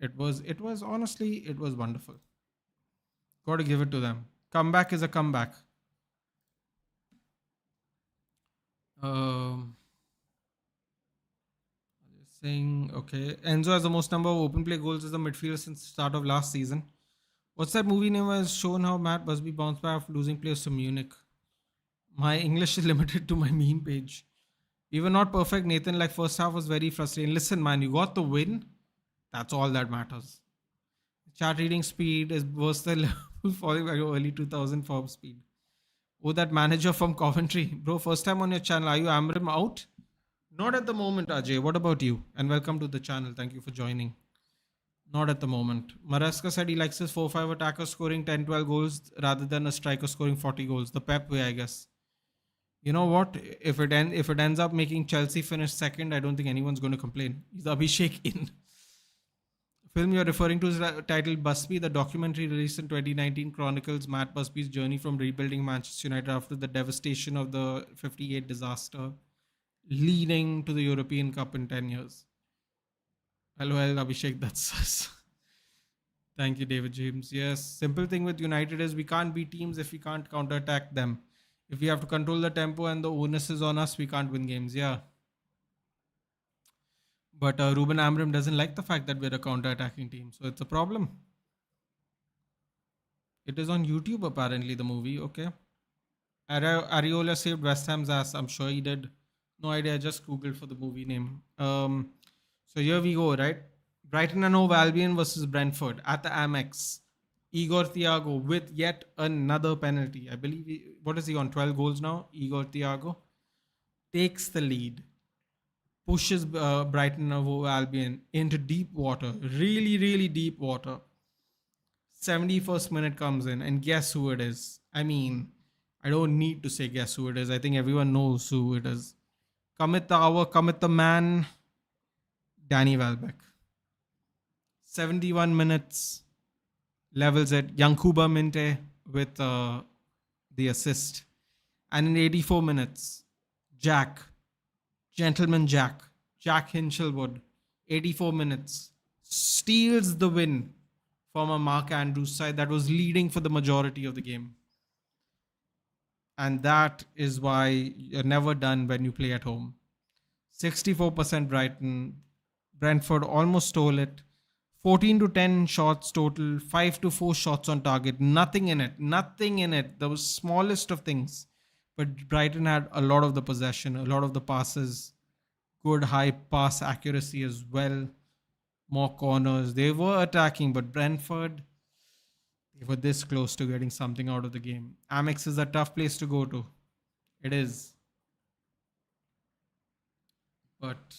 It was honestly, it was wonderful. Got to give it to them. Comeback is a comeback. Saying, okay, Enzo has the most number of open play goals as a midfielder since the start of last season. What's that movie name has shown how Matt Busby bounced back after losing players to Munich? My English is limited to my meme page. We were not perfect, Nathan. Like first half was very frustrating. Listen, man, you got the win. That's all that matters. Chart reading speed is worse than Liverpool falling by early 2000 form speed. Oh, that manager from Coventry. Bro, first time on your channel. Are you Amrim out? Not at the moment, Ajay. What about you? And welcome to the channel. Thank you for joining. Not at the moment. Maraska said he likes his 4-5 attacker scoring 10-12 goals rather than a striker scoring 40 goals. The Pep way, I guess. You know what? If it ends up making Chelsea finish second, I don't think anyone's going to complain. Is Abhishek in? Film you're referring to is titled Busby. The documentary released in 2019 chronicles Matt Busby's journey from rebuilding Manchester United after the devastation of the 58 disaster, leading to the European Cup in 10 years. Hello, Abhishek. That's us. Thank you, David James. Yes, simple thing with United is we can't beat teams if we can't counterattack them. If we have to control the tempo and the onus is on us, we can't win games. Yeah. But Ruben Amram doesn't like the fact that we're a counter-attacking team. So it's a problem. It is on YouTube, apparently, the movie. Okay. Areola saved West Ham's ass. I'm sure he did. No idea. I just Googled for the movie name. So here we go, right? Brighton and Hove Albion versus Brentford at the Amex. Igor Thiago with yet another penalty. I believe, what is he on? 12 goals now? Igor Thiago takes the lead, pushes Brighton and Hove Albion into deep water. Really, really deep water. 71st minute comes in, and guess who it is? I mean, I don't need to say guess who it is. I think everyone knows who it is. Cometh the hour, cometh the man, Danny Welbeck. 71 minutes, levels it. Yankuba Minte with the assist. And in 84 minutes, Gentleman Jack Hinchelwood, 84 minutes, steals the win from a Mark Andrews side that was leading for the majority of the game. And that is why you're never done when you play at home. 64% Brighton. Brentford almost stole it. 14 to 10 shots total. 5 to 4 shots on target. Nothing in it. The smallest of things. But Brighton had a lot of the possession, a lot of the passes. Good high pass accuracy as well. More corners. They were attacking, but Brentford, they were this close to getting something out of the game. Amex is a tough place to go to. It is. But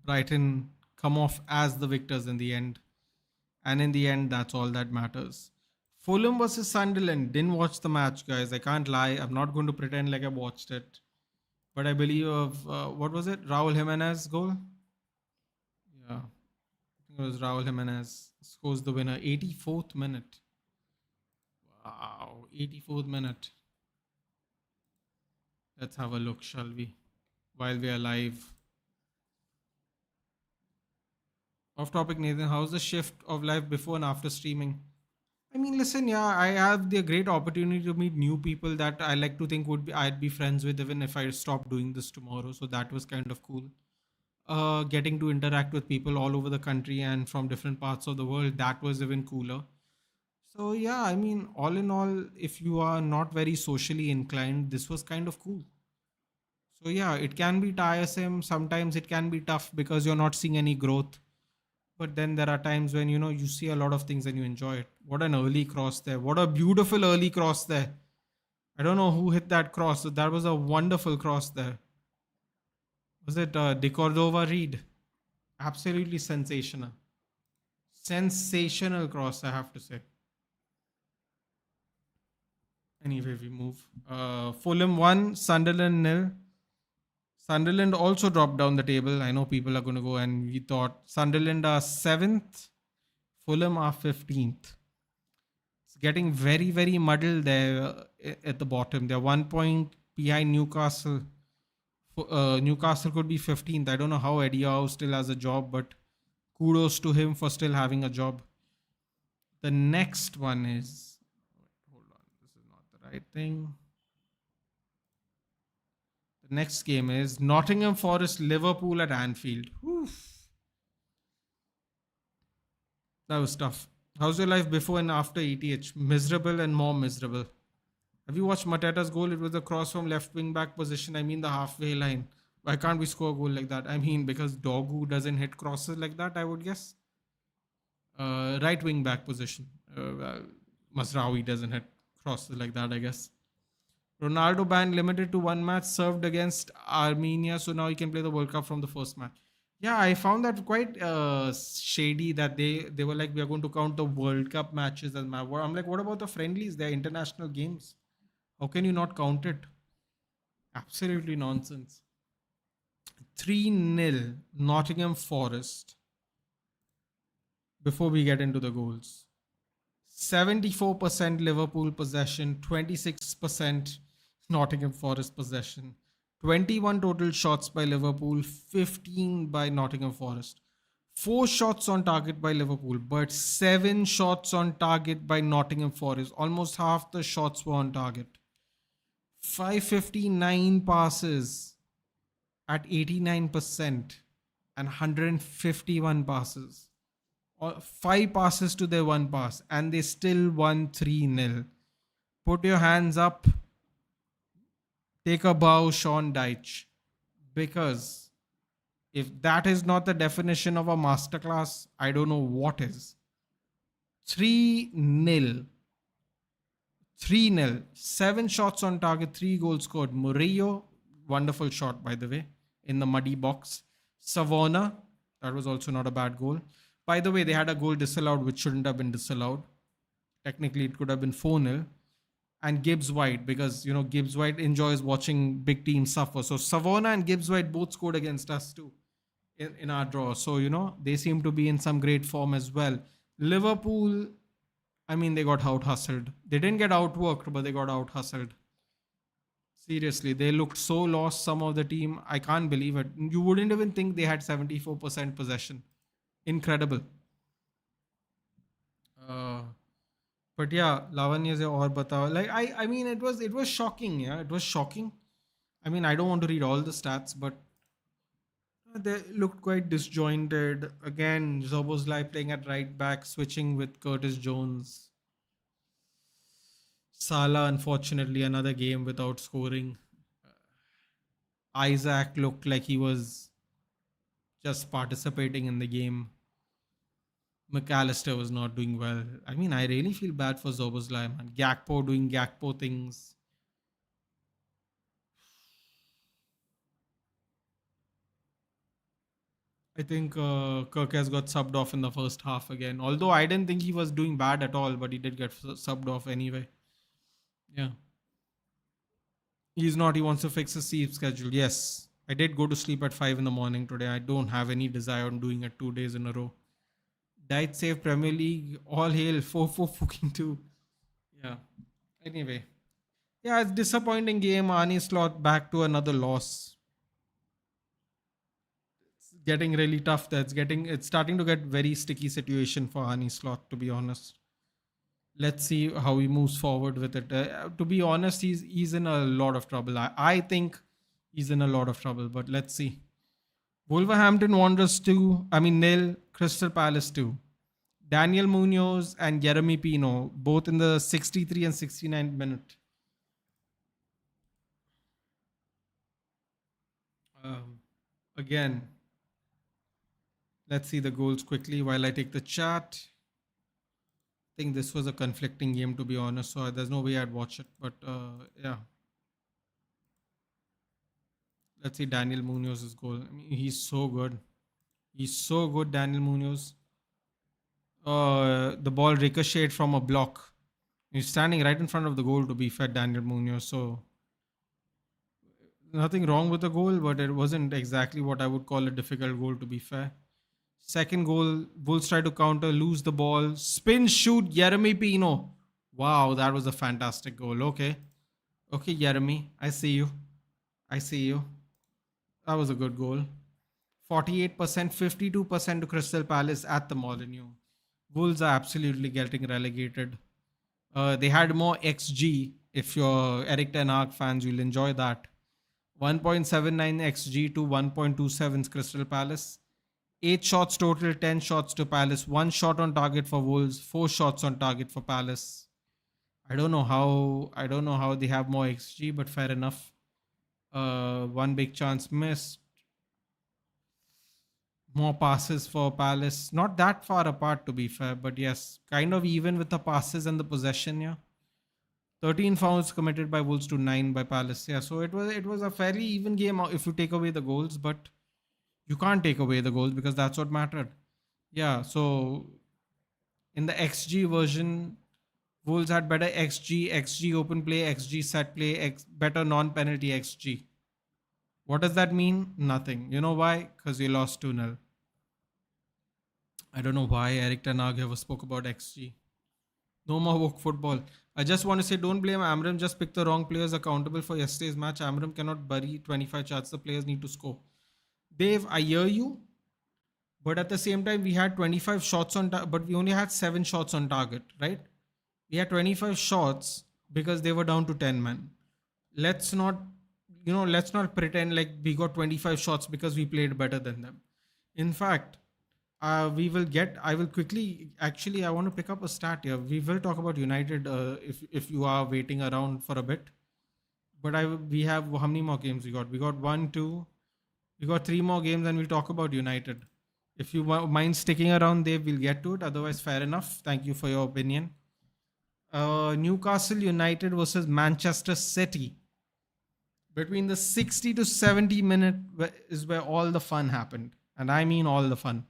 Brighton come off as the victors in the end. And in the end, that's all that matters. Fulham versus Sunderland. Didn't watch the match, guys. I can't lie. I'm not going to pretend like I watched it. But I believe what was it? Raul Jimenez goal? Yeah. I think it was Raul Jimenez. Scores the winner. 84th minute. Wow. 84th minute. Let's have a look, shall we? While we are live. Off topic, Nathan. How's the shift of life before and after streaming? I mean, listen, yeah, I have the great opportunity to meet new people that I like to think I'd be friends with even if I stopped doing this tomorrow. So that was kind of cool. Getting to interact with people all over the country and from different parts of the world, that was even cooler. So yeah, I mean, all in all, if you are not very socially inclined, this was kind of cool. So yeah, it can be tiresome. Sometimes it can be tough because you're not seeing any growth. But then there are times when, you see a lot of things and you enjoy it. What an early cross there. What a beautiful early cross there. I don't know who hit that cross. That was a wonderful cross there. Was it De Cordova Reed? Absolutely sensational. Sensational cross, I have to say. Anyway, we move. Fulham 1, Sunderland 0. Sunderland also dropped down the table. I know people are going to go and we thought Sunderland are 7th, Fulham are 15th. It's getting very, very muddled there at the bottom. They're 1 point behind Newcastle. Newcastle could be 15th. I don't know how Eddie Howe still has a job, but kudos to him for still having a job. The next one is... Hold on, this is not the right thing. Next game is Nottingham Forest Liverpool at Anfield. Oof. That was tough. How's your life before and after ETH? Miserable and more miserable. Have you watched Mateta's goal? It was a cross from left wing back position. I mean the halfway line. Why can't we score a goal like that? I mean, because Dogu doesn't hit crosses like that, I would guess. Right wing back position. Masraoui doesn't hit crosses like that, I guess. Ronaldo ban limited to one match, served against Armenia, so now he can play the World Cup from the first match. Yeah, I found that quite shady that they were like, we are going to count the World Cup matches as match. I'm like, what about the friendlies? They're international games. How can you not count it? Absolutely nonsense. 3-0 Nottingham Forest before we get into the goals. 74% Liverpool possession, 26% Nottingham Forest possession. 21 total shots by Liverpool, 15 by Nottingham Forest. 4 shots on target by Liverpool, but 7 shots on target by Nottingham Forest. Almost half the shots were on target. 559 passes at 89% and 151 passes. 5 passes to their 1 pass, and they still won 3-0. Put your hands up. Take a bow, Sean Dyche. Because if that is not the definition of a masterclass, I don't know what is. 3-0. 3-0. 7 shots on target, 3 goals scored. Murillo, wonderful shot, by the way, in the muddy box. Savona, that was also not a bad goal. By the way, they had a goal disallowed, which shouldn't have been disallowed. Technically, it could have been 4-0. And Gibbs White, because, Gibbs White enjoys watching big teams suffer. So Savona and Gibbs White both scored against us too in our draw. So, they seem to be in some great form as well. Liverpool, I mean, they got out hustled. They didn't get outworked, but they got out hustled. Seriously, they looked so lost, some of the team. I can't believe it. You wouldn't even think they had 74% possession. Incredible. But yeah, Lavanya se aur batao. Like I mean, it was shocking. Yeah, it was shocking. I mean, I don't want to read all the stats, but they looked quite disjointed. Again, Zoboslai playing at right back, switching with Curtis Jones. Salah, unfortunately, another game without scoring. Isaac looked like he was just participating in the game. McAllister was not doing well. I mean, I really feel bad for Zoboslai, man. Gakpo doing Gakpo things. I think Kirk has got subbed off in the first half again. Although I didn't think he was doing bad at all, but he did get subbed off anyway. Yeah. He's not. He wants to fix his sleep schedule. Yes. I did go to sleep at 5 in the morning today. I don't have any desire on doing it 2 days in a row. Died safe Premier League. All hail 4-4 fucking 2. Yeah. Anyway. Yeah, it's disappointing game. Arne Slot back to another loss. It's getting really tough. It's starting to get very sticky situation for Arne Slot, to be honest. Let's see how he moves forward with it. To be honest, he's in a lot of trouble. I think he's in a lot of trouble, but let's see. Wolverhampton Wanderers 2, nil, Crystal Palace 2. Daniel Munoz and Jeremy Pino, both in the 63 and 69th minute. Again, let's see the goals quickly while I take the chat. I think this was a conflicting game, to be honest, so there's no way I'd watch it. But yeah. Let's see Daniel Munoz's goal. I mean, he's so good. He's so good, Daniel Munoz. The ball ricocheted from a block. He's standing right in front of the goal, to be fair, Daniel Munoz. So nothing wrong with the goal, but it wasn't exactly what I would call a difficult goal, to be fair. Second goal, Wolves try to counter, lose the ball, spin, shoot, Jeremy Pino. Wow, that was a fantastic goal. Okay, Jeremy, I see you. That was a good goal. 48%, 52% to Crystal Palace at the Molineux. Wolves are absolutely getting relegated. They had more XG. If you're Eric Ten Hag fans, you'll enjoy that. 1.79 XG to 1.27 Crystal Palace. 8 shots total, 10 shots to Palace. 1 shot on target for Wolves, 4 shots on target for Palace. I don't know how they have more XG, but fair enough. One big chance missed. More passes for Palace. Not that far apart, to be fair, but yes, kind of even with the passes and the possession. Yeah, 13 fouls committed by Wolves to 9 by Palace. Yeah, so it was a fairly even game if you take away the goals, but you can't take away the goals because that's what mattered. Yeah, so in the XG version, Wolves had better XG open play, XG set play, better non-penalty XG. What does that mean? Nothing. You know why? Because you lost 2-0. I don't know why Eric Ten Hag ever spoke about XG. No more woke football. I just want to say don't blame Amram, just pick the wrong players accountable for yesterday's match. Amram cannot bury 25 shots. The players need to score. Dave, I hear you, but at the same time, we had 25 shots on but we only had 7 shots on target, right? We had 25 shots because they were down to 10 men. Let's not, let's not pretend like we got 25 shots because we played better than them. In fact, I will quickly, actually, I want to pick up a stat here. We will talk about United if you are waiting around for a bit. But we have, how many more games we got? We got one, two, we got 3 more games and we'll talk about United. If you mind sticking around there, we'll get to it. Otherwise, fair enough. Thank you for your opinion. Newcastle United versus Manchester City. Between the 60 to 70 minute is where all the fun happened. And I mean all the fun.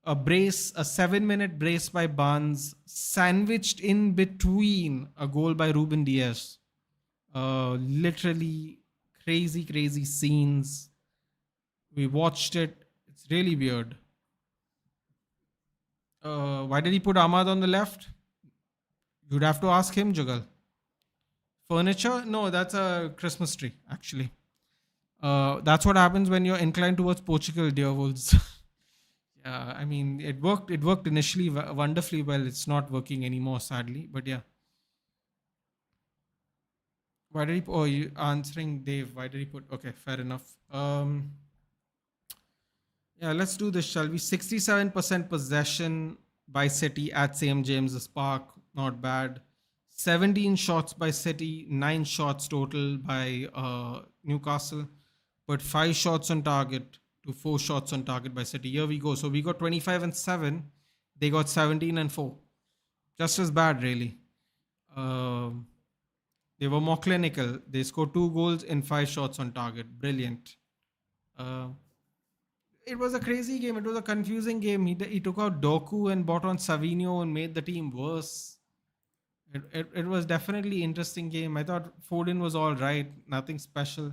A 7-minute brace by Barnes, sandwiched in between a goal by Ruben Diaz. Literally crazy, crazy scenes. We watched it. It's really weird. Why did he put Ahmad on the left? You'd have to ask him, Jugal. Furniture? No, that's a Christmas tree, actually. That's what happens when you're inclined towards Portugal, dear wolves. Yeah, I mean, it worked. It worked initially wonderfully well. It's not working anymore, sadly. But yeah, why did he? Oh, you answering Dave? Why did he put? Okay, fair enough. Yeah, let's do this, shall we? 67% possession by City at St James's Park. Not bad. 17 shots by City, 9 shots total by Newcastle, but 5 shots on target to 4 shots on target by City. Here we go. So we got 25 and 7. They got 17 and 4. Just as bad, really. They were more clinical. They scored 2 goals in 5 shots on target. Brilliant. It was a crazy game. It was a confusing game. He took out Doku and brought on Savinho and made the team worse. It was definitely interesting game. I thought Foden was all right. Nothing special.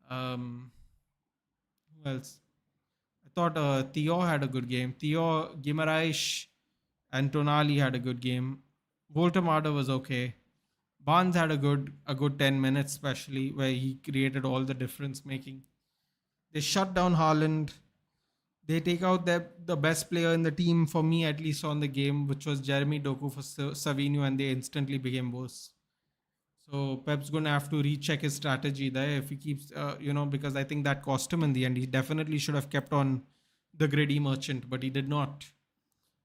Who else? I thought Theo had a good game. Theo, Guimaraes, and Tonali had a good game. Voltemada was okay. Barnes had a good 10 minutes, especially where he created all the difference making. They shut down Haaland. They take out the best player in the team for me, at least on the game, which was Jeremy Doku for Savinho, and they instantly became worse. So Pep's going to have to recheck his strategy there if he keeps, because I think that cost him in the end. He definitely should have kept on the greedy merchant, but he did not.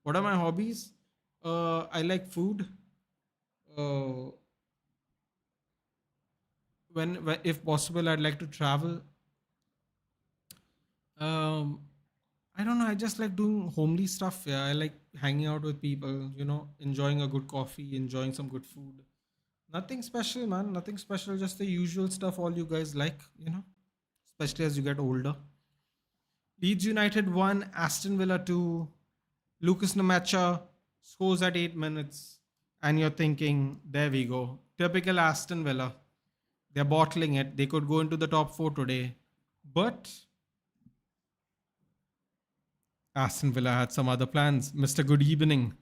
What are my hobbies? I like food. Uh, when if possible, I'd like to travel. Um, I don't know. I just like doing homely stuff. Yeah, I like hanging out with people. Enjoying a good coffee, enjoying some good food. Nothing special, man. Nothing special. Just the usual stuff all you guys like. Especially as you get older. Leeds United 1, Aston Villa 2. Lucas Namacha scores at 8 minutes. And you're thinking, there we go. Typical Aston Villa. They're bottling it. They could go into the top 4 today. But Aston Villa had some other plans. Mr. Good Evening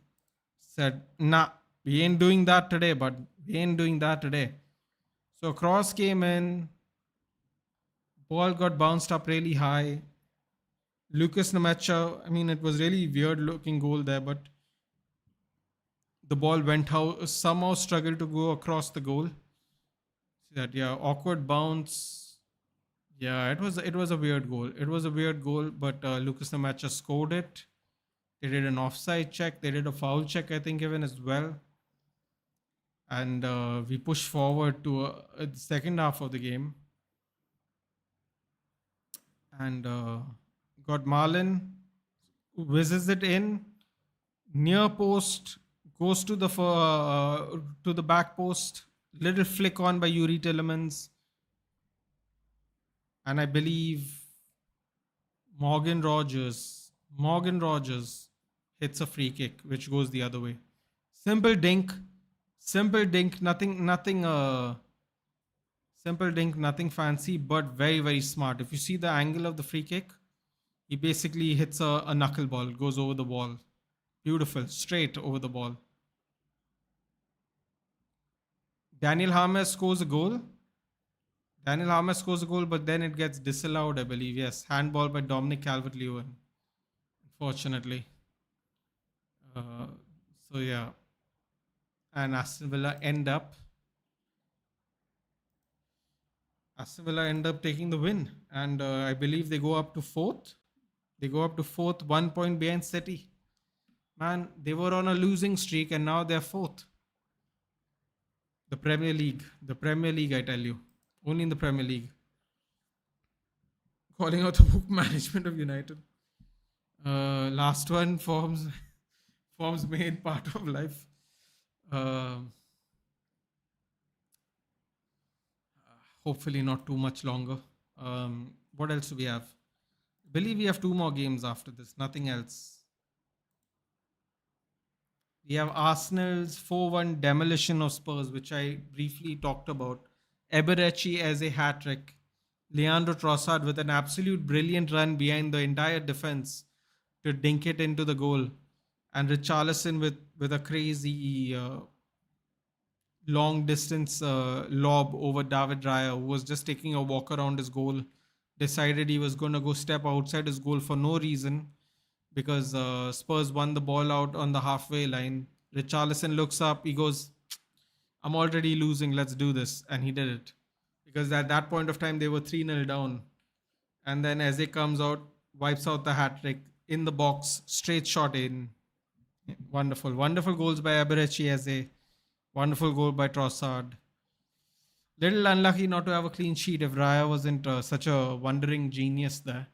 said, nah, we ain't doing that today, but we ain't doing that today. So cross came in. Ball got bounced up really high. Lucas Namacha, I mean, it was really weird looking goal there, but the ball somehow struggled to go across the goal. See that, yeah, awkward bounce. Yeah, it was a weird goal. It was a weird goal, but Lucas Namacha scored it. They did an offside check. They did a foul check, I think, even as well. and we push forward to the second half of the game, and got Marlin whizzes it in near post, goes to the back post, little flick on by Yuri Tillemans, and I believe Morgan Rogers Morgan Rogers hits a free kick which goes the other way. Simple dink, simple dink, simple dink, nothing fancy, but very very smart. If you see the angle of the free kick, he basically hits a knuckleball, goes over the wall. Beautiful, straight over the ball. Daniel Harmes scores a goal. Daniel Harmes scores a goal, but then it gets disallowed, I believe. Yes, handball by Dominic Calvert-Lewin. Unfortunately. Uh, so yeah, and Aston Villa end up taking the win, and I believe they go up to fourth. They go up to fourth, 1 point behind City. Man, they were on a losing streak, and now they're fourth. The Premier League, I tell you, only in the Premier League. Calling out the book management of United. Last one, forms main part of life. Hopefully not too much longer. What else do we have? I believe we have two more games after this. Nothing else. We have Arsenal's 4-1 demolition of Spurs, which I briefly talked about. Eberechi as a hat trick. Leandro Trossard with an absolute brilliant run behind the entire defense to dink it into the goal. And Richarlison with a crazy long distance lob over David Raya, who was just taking a walk around his goal. Decided he was going to go step outside his goal for no reason, because Spurs won the ball out on the halfway line. Richarlison looks up, he goes, I'm already losing, let's do this. And he did it. Because at that point of time, they were 3-0 down. And then Eze comes out, wipes out the hat trick in the box, straight shot in. Wonderful. Wonderful goals by Eberechi Eze. Wonderful goal by Trossard. Little unlucky not to have a clean sheet if Raya wasn't such a wandering genius there.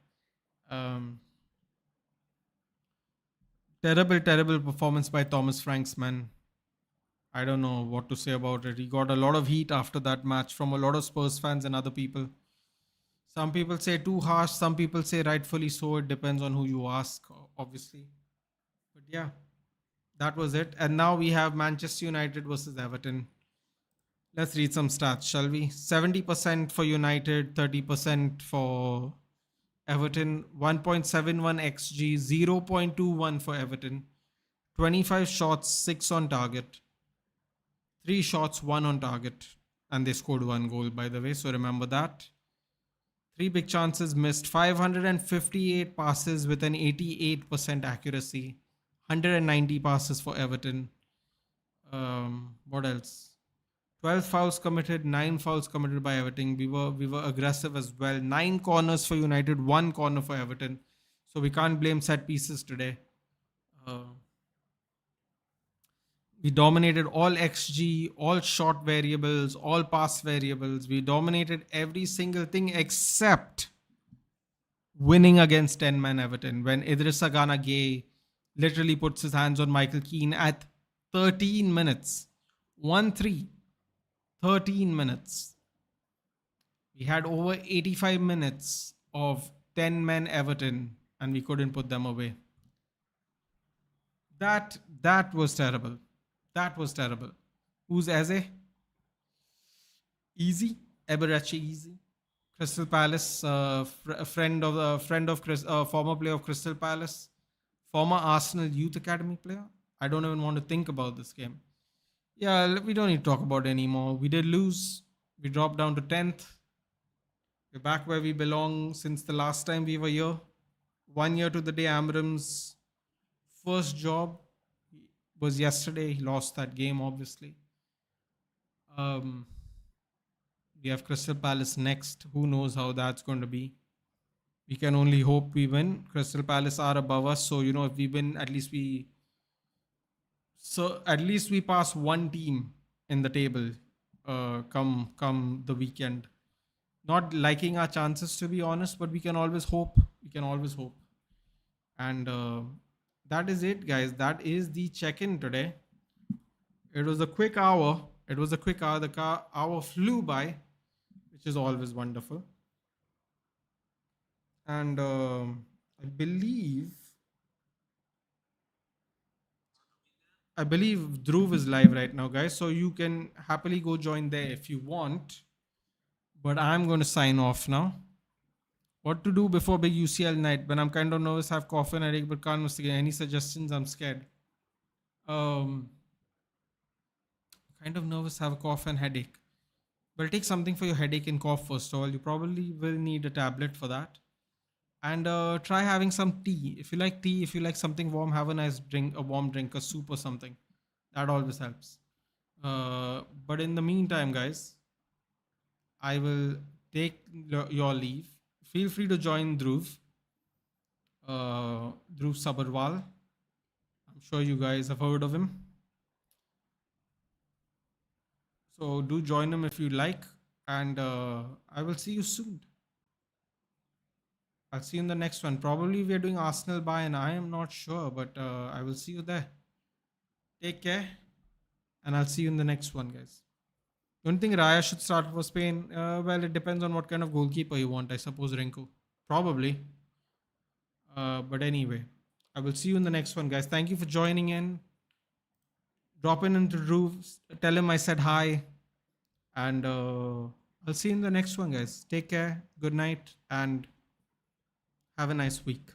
Terrible performance by Thomas Franks, man. I don't know what to say about it. He got a lot of heat after that match from a lot of Spurs fans and other people. Some people say too harsh, some people say rightfully so. It depends on who you ask, obviously. But yeah, that was it. And now we have Manchester United versus Everton. Let's read some stats, shall we? 70% for United, 30% for Everton, 1.71 xg, 0.21 for Everton, 25 shots, 6 on target, 3 shots, 1 on target, and they scored 1 goal, by the way, so remember that. 3 big chances missed, 558 passes with an 88% accuracy, 190 passes for Everton. What else? 12 fouls committed, 9 fouls committed by Everton. We were aggressive as well. 9 corners for United, 1 corner for Everton. So we can't blame set pieces today. We dominated all XG, all shot variables, all pass variables. We dominated every single thing except winning against 10-man Everton when Idrissa Gana Gueye literally puts his hands on Michael Keane at 13 minutes. 1-3. 13 minutes. We had over 85 minutes of 10-man Everton and we couldn't put them away. That was terrible. That was terrible. Who's Eze? Easy. Eberechi Easy. Crystal Palace, former player of Crystal Palace, former Arsenal Youth Academy player. I don't even want to think about this game. Yeah, we don't need to talk about it anymore. We did lose. We dropped down to 10th. We're back where we belong since the last time we were here. 1 year to the day Amram's first job was yesterday. He lost that game, obviously. We have Crystal Palace next. Who knows how that's going to be. We can only hope we win. Crystal Palace are above us. So, if we win, at least we pass one team in the table come the weekend. Not liking our chances, to be honest, but we can always hope. We can always hope. And that is it, guys. That is the check-in today. It was a quick hour. It was a quick hour. The hour flew by, which is always wonderful. And I believe I believe Dhruv is live right now, guys. So you can happily go join there if you want. But I'm going to sign off now. What to do before big UCL night? When I'm kind of nervous, have coffee and headache, but can't miss again. Any suggestions? I'm scared. Um, kind of nervous, have a cough and headache. Well, take something for your headache and cough first of all. You probably will need a tablet for that. And try having some tea. If you like tea, if you like something warm, have a nice drink, a warm drink, a soup or something. That always helps. But in the meantime, guys, I will take your leave. Feel free to join Dhruv Sabarwal. I'm sure you guys have heard of him. So do join him if you like. And I will see you soon. I'll see you in the next one. Probably we are doing Arsenal Bayern. I am not sure, but I will see you there. Take care. And I'll see you in the next one, guys. Don't think Raya should start for Spain. Well, it depends on what kind of goalkeeper you want. I suppose Renko. Probably. But anyway, I will see you in the next one, guys. Thank you for joining in. Drop in into Dhruv. Tell him I said hi. And I'll see you in the next one, guys. Take care. Good night. And have a nice week.